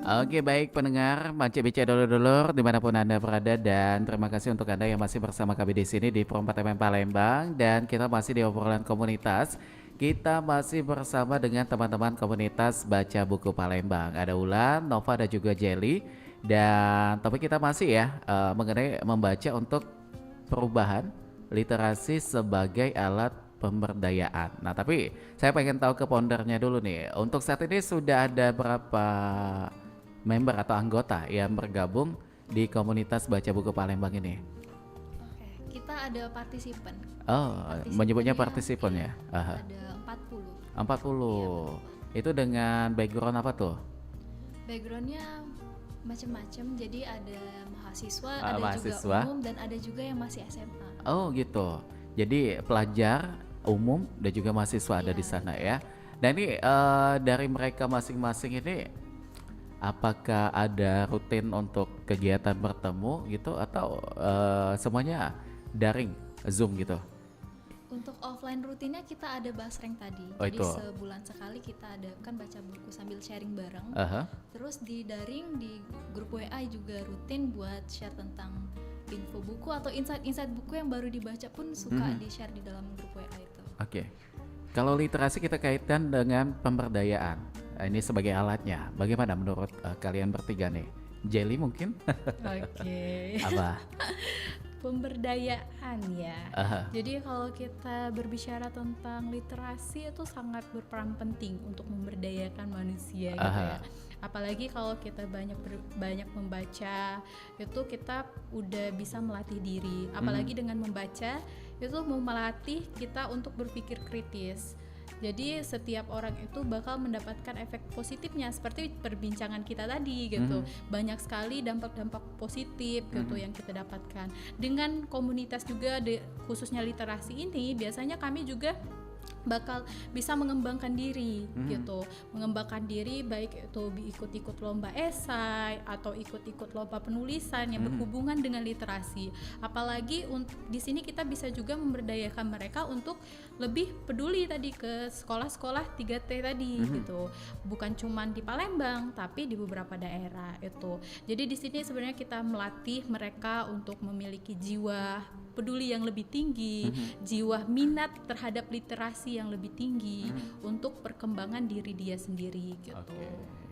Oke, baik pendengar Mance Bica Dulur-Dulur dimanapun Anda berada, dan terima kasih untuk Anda yang masih bersama kami di sini di Pro 4 FM Palembang, dan kita masih di obrolan komunitas. Kita masih bersama dengan teman-teman komunitas Baca Buku Palembang. Ada Ulan, Nova, dan juga Jelly. Dan topik kita masih ya mengenai membaca untuk perubahan literasi sebagai alat pemberdayaan. Nah, tapi saya pengen tahu ke foundernya dulu nih. Untuk saat ini sudah ada berapa member atau anggota yang bergabung di komunitas Baca Buku Palembang ini? Oke, kita ada partisipan. Oh, menyebutnya partisipan ya? Ada 40. 40. Itu dengan background apa tuh? Backgroundnya macam-macam. Jadi ada mahasiswa, ada mahasiswa juga umum, dan ada juga yang masih SMA. Oh gitu. Jadi pelajar umum dan juga mahasiswa ada di sana ya. Dan ini dari mereka masing-masing ini, apakah ada rutin untuk kegiatan bertemu gitu, atau semuanya daring, Zoom gitu? Untuk offline rutinnya kita ada basreng tadi. Jadi sebulan sekali kita adakan baca buku sambil sharing bareng. Terus di daring di grup WA juga rutin buat share tentang info buku atau insight-insight buku yang baru dibaca pun suka di-share di dalam grup WA itu. Oke. Kalau literasi kita kaitkan dengan pemberdayaan, ini sebagai alatnya. Bagaimana menurut kalian bertiga nih? Jelly mungkin? Oke. Apa? Pemberdayaan ya. Jadi kalau kita berbicara tentang literasi itu sangat berperan penting untuk memberdayakan manusia gitu ya. Apalagi kalau kita banyak membaca, itu kita udah bisa melatih diri. Apalagi dengan membaca itu mau melatih kita untuk berpikir kritis. Jadi setiap orang itu bakal mendapatkan efek positifnya seperti perbincangan kita tadi gitu. Banyak sekali dampak-dampak positif gitu yang kita dapatkan. Dengan komunitas juga khususnya literasi ini, biasanya kami juga bakal bisa mengembangkan diri gitu. Mengembangkan diri baik itu ikut-ikut lomba esai atau ikut-ikut lomba penulisan yang berhubungan dengan literasi. Apalagi di sini kita bisa juga memberdayakan mereka untuk lebih peduli tadi ke sekolah-sekolah 3T tadi gitu. Bukan cuma di Palembang tapi di beberapa daerah itu. Jadi di sini sebenarnya kita melatih mereka untuk memiliki jiwa peduli yang lebih tinggi, jiwa minat terhadap literasi yang lebih tinggi untuk perkembangan diri dia sendiri gitu.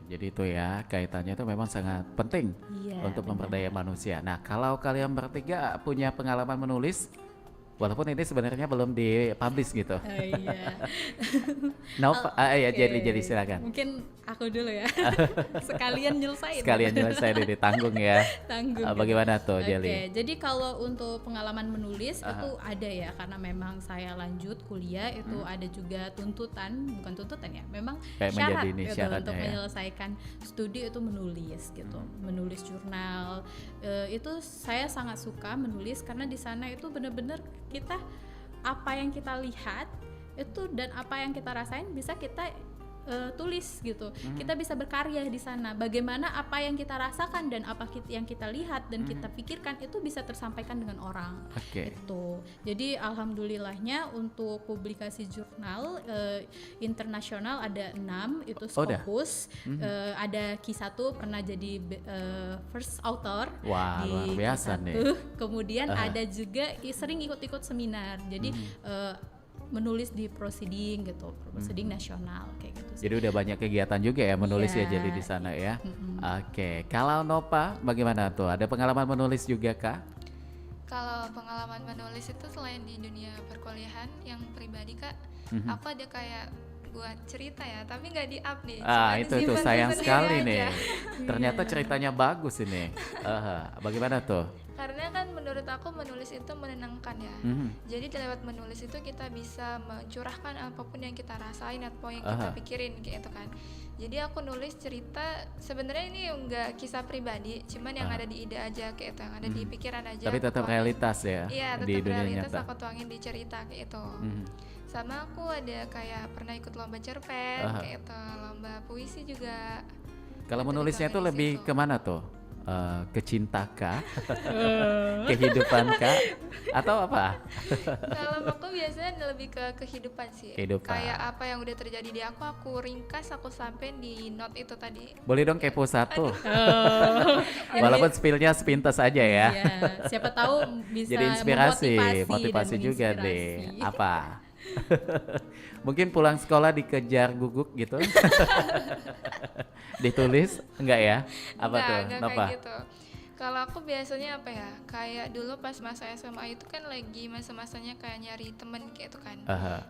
Jadi itu ya, kaitannya itu memang sangat penting untuk memperdaya manusia. Nah, kalau kalian bertiga punya pengalaman menulis, walaupun ini sebenarnya belum dipublish gitu. Jadi silakan. Mungkin aku dulu ya. Sekalian nyelesain ditanggung ya. Tanggung. Bagaimana tuh Jelly? Jadi kalau untuk pengalaman menulis itu ada ya, karena memang saya lanjut kuliah itu ada juga bukan tuntutan ya, memang syarat gitu untuk menyelesaikan studi itu menulis gitu. Menulis jurnal. Itu saya sangat suka menulis karena di sana itu benar-benar kita apa yang kita lihat itu dan apa yang kita rasain bisa kita tulis gitu. Kita bisa berkarya di sana. Bagaimana apa yang kita rasakan dan apa yang kita lihat dan kita pikirkan itu bisa tersampaikan dengan orang. Itu. Jadi alhamdulillahnya untuk publikasi jurnal internasional ada 6 itu Scopus. Ada Q1 pernah jadi first author. Wah, luar biasa nih. Kemudian ada juga sering ikut-ikut seminar. Jadi menulis di proceeding gitu, proceeding nasional kayak gitu. Jadi udah banyak kegiatan juga ya menulis ya Jelly di sana ya. Oke, kalau Nova bagaimana tuh? Ada pengalaman menulis juga kah? Kalau pengalaman menulis itu selain di dunia perkuliahan yang pribadi Kak, aku ada kayak buat cerita ya, tapi nggak di-up nih. Itu sayang sekali nih. Ternyata ceritanya bagus ini. Bagaimana tuh? Karena kan menurut aku menulis itu menenangkan ya. Jadi lewat menulis itu kita bisa mencurahkan apapun yang kita rasain atau yang kita pikirin gitu kan. Jadi aku nulis cerita, sebenarnya ini enggak kisah pribadi, cuman yang ada di ide aja kayak itu, yang ada di pikiran aja. Tapi tetap realitas ya. Iya, di tetap dunia realitas nyata. aku tuangin di cerita kayak itu. Sama aku ada kayak pernah ikut lomba cerpen kayak itu, lomba puisi juga. Kalau menulisnya tuh lebih kemana tuh? kecinta kah? Kehidupan kah? Atau apa? Kalau aku biasanya lebih ke kehidupan sih. Kehidupan. Kayak apa yang udah terjadi di aku ringkas, aku sampein di note itu tadi. Boleh dong kepo satu. Walaupun spillnya sepintas aja ya. Iya, siapa tahu bisa Jadi inspirasi, memotivasi motivasi dan juga menginspirasi. deh. Apa? Mungkin pulang sekolah dikejar guguk gitu. Ditulis enggak ya? Apa tuh? Enggak Nova? kayak gitu. Kalau aku biasanya apa ya? Kayak dulu pas masa SMA itu kan lagi masa-masanya kayak nyari temen kayak itu kan.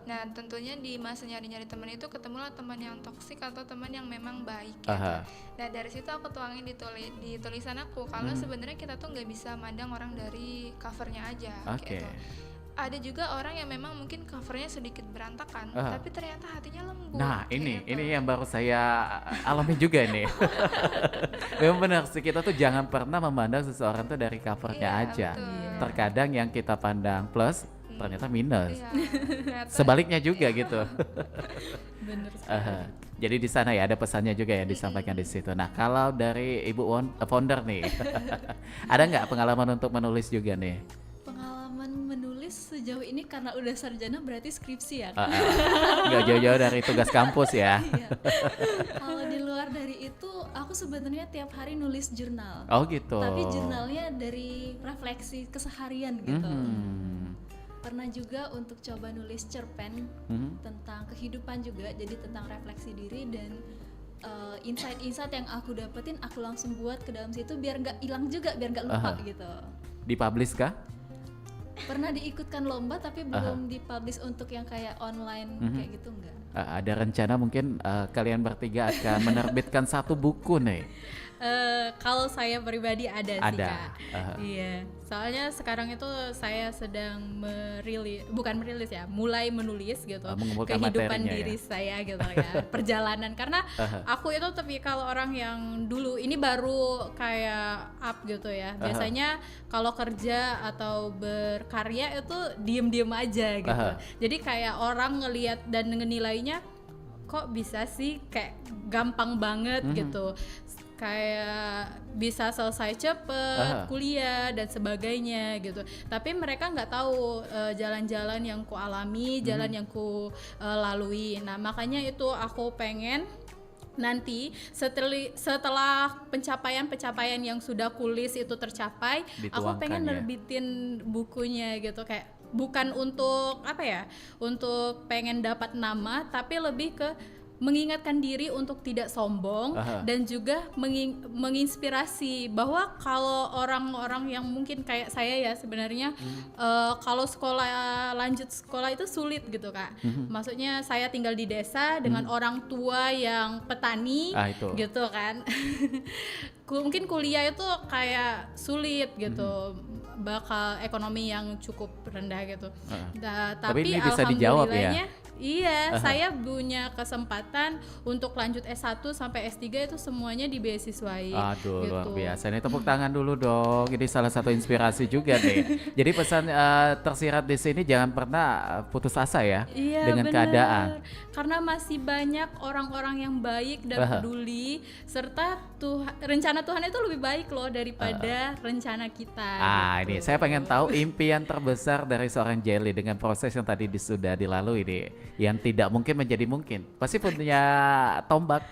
Nah, tentunya di masa nyari-nyari temen itu ketemulah teman yang toksik atau teman yang memang baik gitu. Nah, dari situ aku tuangin di tulisan aku kalau sebenarnya kita tuh nggak bisa mandang orang dari covernya aja kayak gitu. Ada juga orang yang memang mungkin covernya sedikit berantakan, tapi ternyata hatinya lembut. Nah, ini gitu. yang baru saya alami juga nih. Memang benar sih, kita tuh jangan pernah memandang seseorang tuh dari covernya aja. Betul. Terkadang yang kita pandang plus ternyata minus. Iya, ternyata- Sebaliknya juga gitu. Bener. Jadi di sana ya ada pesannya juga ya disampaikan di situ. Nah, kalau dari Ibu founder nih, ada nggak pengalaman untuk menulis juga nih? Pengalaman menulis sejauh ini karena udah sarjana berarti skripsi ya. Nggak jauh-jauh dari tugas kampus ya. Iya. Kalau di luar dari itu, aku sebenarnya tiap hari nulis jurnal. Oh gitu. Tapi jurnalnya dari refleksi keseharian gitu. Pernah juga untuk coba nulis cerpen tentang kehidupan juga, jadi tentang refleksi diri dan insight-insight yang aku dapetin aku langsung buat ke dalam situ biar nggak hilang juga, biar nggak lupa gitu. Dipublish kah? Pernah diikutkan lomba tapi belum dipublish untuk yang kayak online kayak gitu enggak. Ada rencana mungkin kalian bertiga akan menerbitkan satu buku nih? Kalau saya pribadi ada sih Ada. Kak. Iya, soalnya sekarang itu saya sedang merilis ya, mulai menulis gitu mengumpulkan kehidupan materinya diri ya. saya gitu ya, perjalanan karena aku itu tipikal orang yang dulu ini baru kayak up gitu ya. Biasanya kalau kerja atau berkarya itu diem-diem aja gitu. Jadi kayak orang ngelihat dan ngenilainya kok bisa sih kayak gampang banget gitu. Kayak bisa selesai cepet kuliah dan sebagainya gitu, tapi mereka nggak tahu jalan-jalan yang ku alami, jalan yang ku lalui. Nah makanya itu aku pengen nanti setelah pencapaian yang sudah kulis itu tercapai, aku pengen nerbitin bukunya gitu, kayak bukan untuk apa ya, untuk pengen dapat nama, tapi lebih ke mengingatkan diri untuk tidak sombong dan juga menginspirasi bahwa kalau orang-orang yang mungkin kayak saya ya sebenarnya kalau lanjut sekolah itu sulit gitu Kak. Maksudnya saya tinggal di desa dengan orang tua yang petani gitu kan. Mungkin kuliah itu kayak sulit gitu. Bakal ekonomi yang cukup rendah gitu. Tapi ini bisa dijawab ya. Iya, saya punya kesempatan untuk lanjut S1 sampai S3 itu semuanya dibeasiswai. Aduh, gitu. luar biasa. Ini tepuk tangan dulu dong. Ini salah satu inspirasi juga nih. Jadi pesan tersirat di sini jangan pernah putus asa ya dengan bener. keadaan. Karena masih banyak orang-orang yang baik dan peduli, serta rencana Tuhan itu lebih baik loh daripada rencana kita. Ini saya pengen tahu impian terbesar dari seorang Jelly dengan proses yang tadi sudah dilalui nih, yang tidak mungkin menjadi mungkin. Pasti punya tombak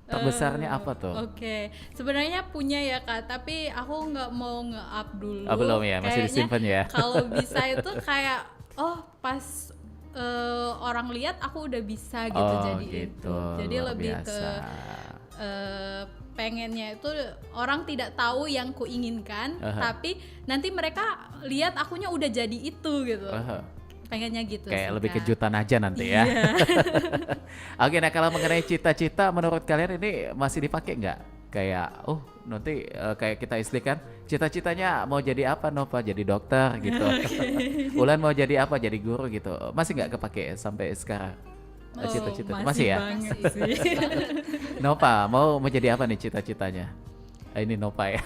terbesarnya apa tuh? Oke, sebenarnya punya ya Kak, tapi aku nggak mau nge-up dulu. Belum ya, masih disimpan ya. Kalau bisa itu kayak pas orang lihat aku udah bisa gitu, jadi gitu, itu. Jadi lebih biasa. ke pengennya itu orang tidak tahu yang kuinginkan, tapi nanti mereka lihat akunya udah jadi itu gitu. Pengennya gitu kayak sih, lebih Kak. kejutan aja nanti ya. Oke, nah kalau mengenai cita-cita menurut kalian ini masih dipakai nggak? Kayak nanti kayak kita SD kan cita-citanya mau jadi apa Nova, jadi dokter gitu. Ulan mau jadi apa, jadi guru gitu. Masih nggak kepake sampai sekarang cita-cita? Masih ya? Nova mau menjadi apa nih cita-citanya? Ini Nova ya.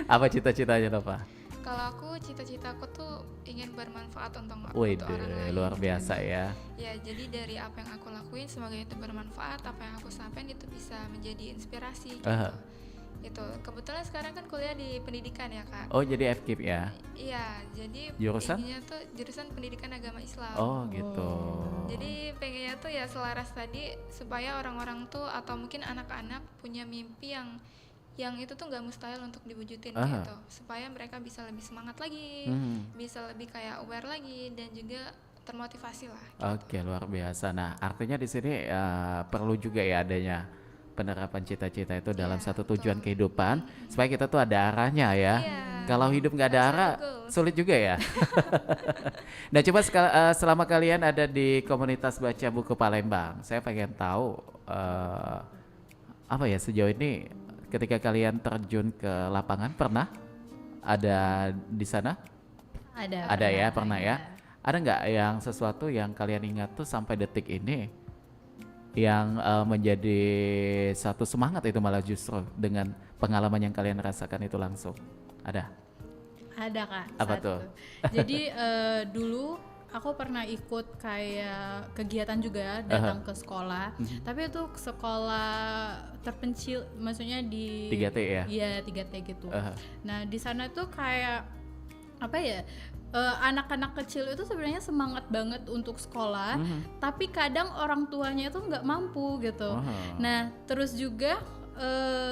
Apa cita-citanya Nova? Kalau aku cita-citaku tuh ingin bermanfaat untuk Wih, orang lain. luar biasa ya. Ya, jadi dari apa yang aku lakuin semoga itu bermanfaat, apa yang aku sampaikan itu bisa menjadi inspirasi gitu. Itu kebetulan sekarang kan kuliah di pendidikan ya Kak. Oh jadi FKIP ya? Iya, jadi Jurusan? ininya tuh jurusan pendidikan agama Islam. Oh gitu. Jadi pengennya tuh ya selaras tadi supaya orang-orang tuh atau mungkin anak-anak punya mimpi yang itu tuh nggak mustahil untuk diwujudin gitu, supaya mereka bisa lebih semangat lagi, bisa lebih kayak aware lagi dan juga termotivasi lah. Gitu. Oke, luar biasa. Nah, artinya di sini perlu juga ya adanya penerapan cita-cita itu dalam satu tujuan kehidupan supaya kita tuh ada arahnya ya. Kalau hidup nggak ada arah, sulit juga ya. Nah, coba selama kalian ada di komunitas baca buku Palembang, saya pengen tahu apa ya sejauh ini ketika kalian terjun ke lapangan pernah ada di sana? Ada ya, pernah ya. Ada nggak yang sesuatu yang kalian ingat tuh sampai detik ini yang menjadi satu semangat itu malah justru dengan pengalaman yang kalian rasakan itu langsung? Ada Kak. Apa tuh? Jadi dulu aku pernah ikut kayak kegiatan juga datang ke sekolah, tapi itu sekolah terpencil, maksudnya di 3T ya? Iya 3T gitu. Nah di sana tuh kayak apa ya? Anak-anak kecil itu sebenarnya semangat banget untuk sekolah, tapi kadang orang tuanya itu nggak mampu gitu. Nah, terus juga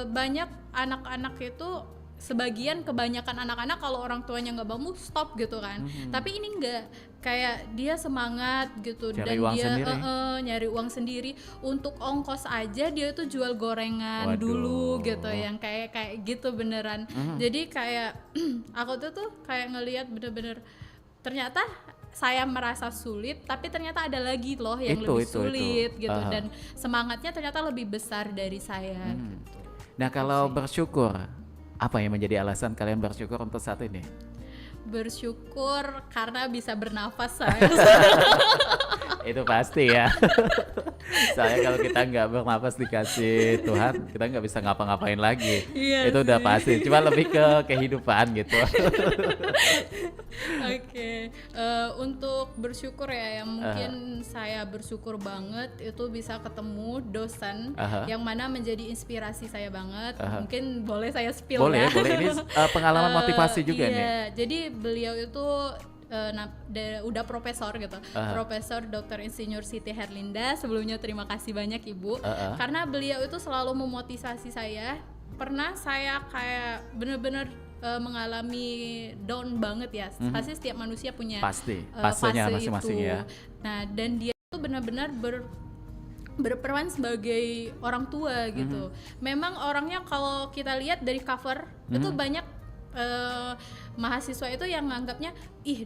banyak anak-anak itu kebanyakan anak-anak kalau orang tuanya nggak mampu stop gitu kan. Tapi ini nggak, kayak dia semangat gitu cari dan uang dia sendiri. Nyari uang sendiri untuk ongkos aja dia tuh jual gorengan dulu gitu, yang kayak gitu beneran. Jadi kayak aku tuh kayak ngelihat bener-bener ternyata saya merasa sulit, tapi ternyata ada lagi loh yang lebih sulit gitu, dan semangatnya ternyata lebih besar dari saya. Gitu. Nah kalau bersyukur, apa yang menjadi alasan kalian bersyukur untuk saat ini? Bersyukur karena bisa bernafas saya. Itu pasti ya. Soalnya kalau kita nggak bernafas dikasih Tuhan, kita nggak bisa ngapa-ngapain lagi. Iya itu udah pasti. Cuma lebih ke kehidupan gitu. Oke. Untuk bersyukur ya, yang mungkin saya bersyukur banget itu bisa ketemu dosen yang mana menjadi inspirasi saya banget. Mungkin boleh saya spill ya? Boleh. Ini pengalaman motivasi juga nih. Iya, jadi beliau itu udah profesor gitu, Profesor Dr. Insinyur Siti Herlinda. Sebelumnya terima kasih banyak Ibu, karena beliau itu selalu memotivasi saya. Pernah saya kayak bener-bener mengalami down banget ya, pasti setiap manusia punya fasenya masing-masing ya. Nah, dan dia itu benar-benar berperan sebagai orang tua gitu. Memang orangnya kalau kita lihat dari cover itu banyak mahasiswa itu yang nganggapnya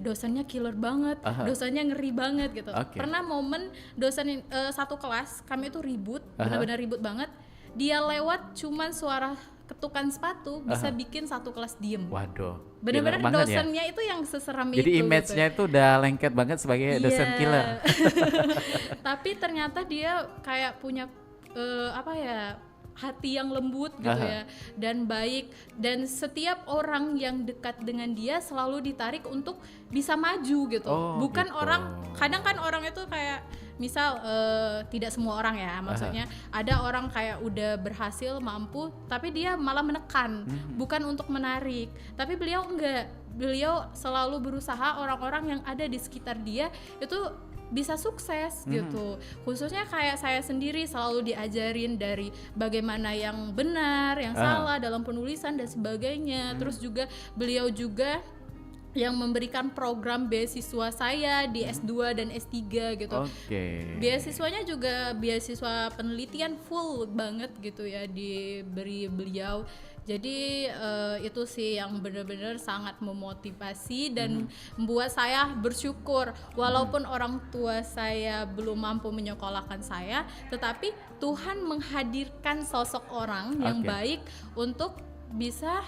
dosennya killer banget, dosennya ngeri banget gitu. Pernah momen dosen satu kelas kami itu ribut, benar-benar ribut banget. Dia lewat cuman suara ketukan sepatu bisa bikin satu kelas diem. Waduh. Benar-benar dosennya itu yang seseram itu. Jadi image-nya itu udah lengket banget sebagai dosen killer. Tapi ternyata dia kayak punya hati yang lembut gitu ya, dan baik, dan setiap orang yang dekat dengan dia selalu ditarik untuk bisa maju gitu. Bukan gitu. Orang kadang kan orang itu kayak misal tidak semua orang ya, maksudnya ada orang kayak udah berhasil mampu tapi dia malah menekan, bukan untuk menarik. Tapi beliau enggak, beliau selalu berusaha orang-orang yang ada di sekitar dia itu bisa sukses gitu. Khususnya kayak saya sendiri selalu diajarin dari bagaimana yang benar, yang salah dalam penulisan dan sebagainya. Terus juga beliau juga yang memberikan program beasiswa saya di S2 dan S3 gitu. Beasiswanya juga beasiswa penelitian full banget gitu ya, diberi beliau. Jadi itu sih yang benar-benar sangat memotivasi dan membuat saya bersyukur. Walaupun orang tua saya belum mampu menyekolahkan saya, tetapi Tuhan menghadirkan sosok orang yang baik untuk bisa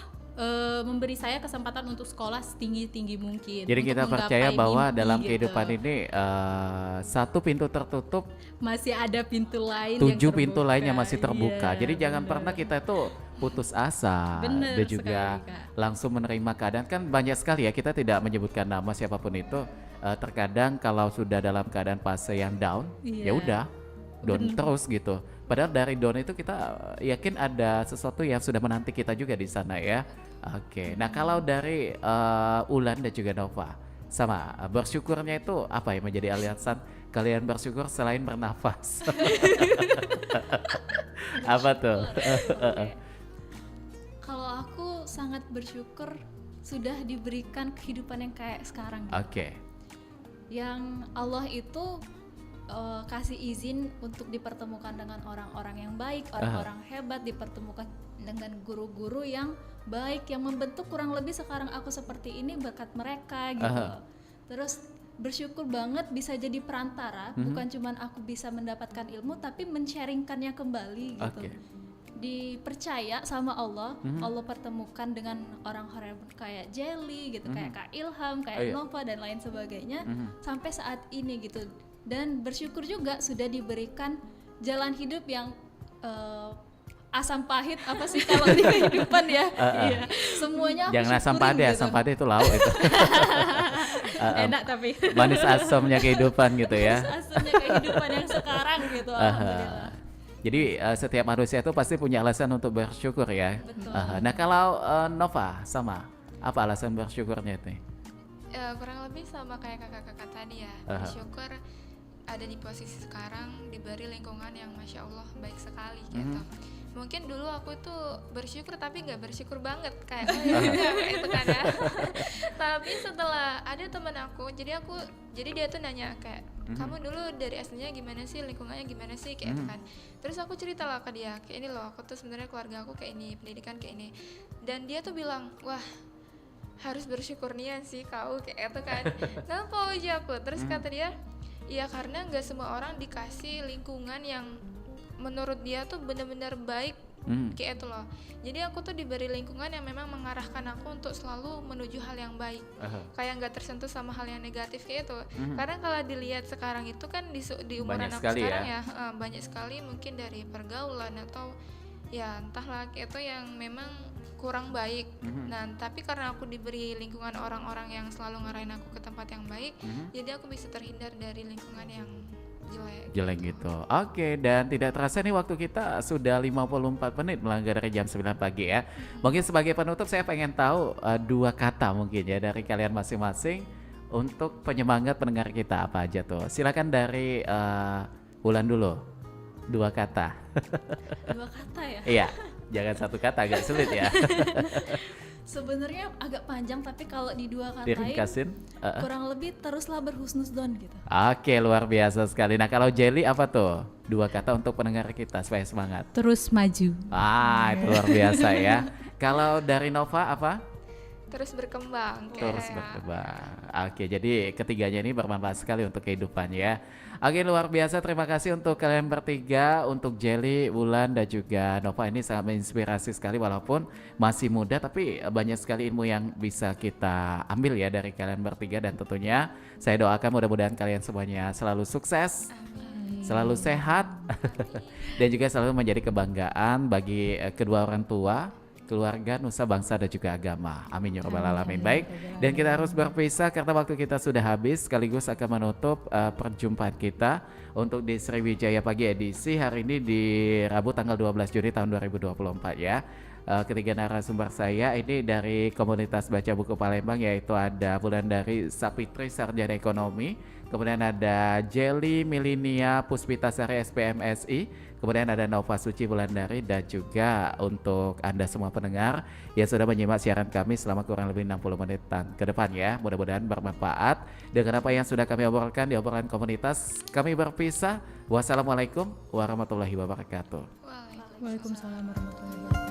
memberi saya kesempatan untuk sekolah setinggi-tinggi mungkin. Jadi kita percaya bahwa dalam kehidupan ini satu pintu tertutup, masih ada pintu lain, 7 pintu lainnya masih terbuka. Jadi jangan pernah kita itu putus asa dan juga langsung menerima keadaan. Kan banyak sekali ya, kita tidak menyebutkan nama siapapun itu. Terkadang kalau sudah dalam keadaan fase yang down, ya udah down terus gitu. Padahal dari Dawn itu kita yakin ada sesuatu yang sudah menanti kita juga di sana ya. Oke, nah kalau dari Ulan dan juga Nova, sama bersyukurnya itu apa yang menjadi alasan kalian bersyukur selain bernafas? Apa tuh? Kalau aku sangat bersyukur sudah diberikan kehidupan yang kayak sekarang. Oke. Yang Allah itu kasih izin untuk dipertemukan dengan orang-orang yang baik, orang-orang hebat, dipertemukan dengan guru-guru yang baik, yang membentuk kurang lebih sekarang aku seperti ini berkat mereka gitu. Terus bersyukur banget bisa jadi perantara, bukan cuman aku bisa mendapatkan ilmu tapi men-sharingkannya kembali gitu. Dipercaya sama Allah, Allah pertemukan dengan orang-orang kayak Jelly gitu, kayak Kak Ilham, kayak Nova dan lain sebagainya sampai saat ini gitu. Dan bersyukur juga sudah diberikan jalan hidup yang asam pahit apa sih kalau di kehidupan ya. Iya. Semuanya aku jangan asam pahit, gitu. asam pahit itu lauk itu. Enak tapi Manis asamnya kehidupan gitu ya. Manis asamnya kehidupan yang sekarang gitu. Alhamdulillah. Jadi setiap manusia itu pasti punya alasan untuk bersyukur ya. Betul. Nah kalau Nova sama apa alasan bersyukurnya itu? Kurang lebih sama kayak kakak-kakak tadi ya. Bersyukur ada di posisi sekarang, diberi lingkungan yang masya Allah baik sekali gitu. Mungkin dulu aku tuh bersyukur tapi nggak bersyukur banget kayak itu kan ya. Tapi setelah ada teman aku, jadi dia tuh nanya kayak kamu dulu dari aslinya gimana sih, lingkungannya gimana sih kayak itu kan. Terus aku cerita lah ke dia kayak ini loh, aku tuh sebenarnya keluarga aku kayak ini, pendidikan kayak ini. Dan dia tuh bilang, wah harus bersyukur nih sih kau kayak itu kan. Kenapa uji aku? Terus kata dia, iya karena nggak semua orang dikasih lingkungan yang menurut dia tuh benar-benar baik kayak itu loh. Jadi aku tuh diberi lingkungan yang memang mengarahkan aku untuk selalu menuju hal yang baik. Kayak nggak tersentuh sama hal yang negatif kayak itu. Karena kalau dilihat sekarang itu kan di umuran aku sekarang ya banyak sekali mungkin dari pergaulan atau ya entahlah kayak itu yang memang kurang baik. Nah, tapi karena aku diberi lingkungan orang-orang yang selalu ngarahin aku ke tempat yang baik, jadi aku bisa terhindar dari lingkungan yang jelek gitu. Oke, dan tidak terasa nih waktu kita sudah 54 menit melanggar dari jam 9 pagi ya. Mungkin sebagai penutup saya pengen tahu 2 kata mungkin ya dari kalian masing-masing untuk penyemangat pendengar kita, apa aja tuh. Silakan dari Ulan dulu. 2 kata. 2 kata ya? Iya, jangan 1 kata, agak sulit ya. Sebenarnya agak panjang tapi kalau di 2 katain Diringkasin, kurang lebih teruslah berhusnuzon gitu. Oke, luar biasa sekali. Nah kalau Jelly apa tuh? 2 kata untuk pendengar kita supaya semangat. terus maju. Itu luar biasa ya. Kalau dari Nova apa? terus berkembang. Terus berkembang. Oke, jadi ketiganya ini bermanfaat sekali untuk kehidupan ya. Oke, luar biasa. Terima kasih untuk kalian bertiga, untuk Jelly, Ulan dan juga Nova. Ini sangat menginspirasi sekali walaupun masih muda, tapi banyak sekali ilmu yang bisa kita ambil ya dari kalian bertiga. Dan tentunya saya doakan mudah-mudahan kalian semuanya selalu sukses. Selalu sehat dan juga selalu menjadi kebanggaan bagi kedua orang tua, keluarga, nusa, bangsa dan juga agama. Amin ya rabbal alamin. Baik, dan kita harus berpisah karena waktu kita sudah habis, sekaligus akan menutup perjumpaan kita untuk di Sriwijaya Pagi edisi hari ini di Rabu tanggal 12 Juni tahun 2024 ya. Ketiga narasumber saya ini dari komunitas baca buku Palembang, yaitu ada Wulandari Sapitri Sarjana Ekonomi, kemudian ada Jelly Milinia Puspitasari SPMSI, kemudian ada Nova Suci Wulandari, dan juga untuk Anda semua pendengar yang sudah menyimak siaran kami selama kurang lebih 60 menitan ke depan ya. Mudah-mudahan bermanfaat dengan apa yang sudah kami obrolkan di obrolan komunitas. Kami berpisah. Wassalamualaikum warahmatullahi wabarakatuh. Waalaikumsalam warahmatullahi wabarakatuh.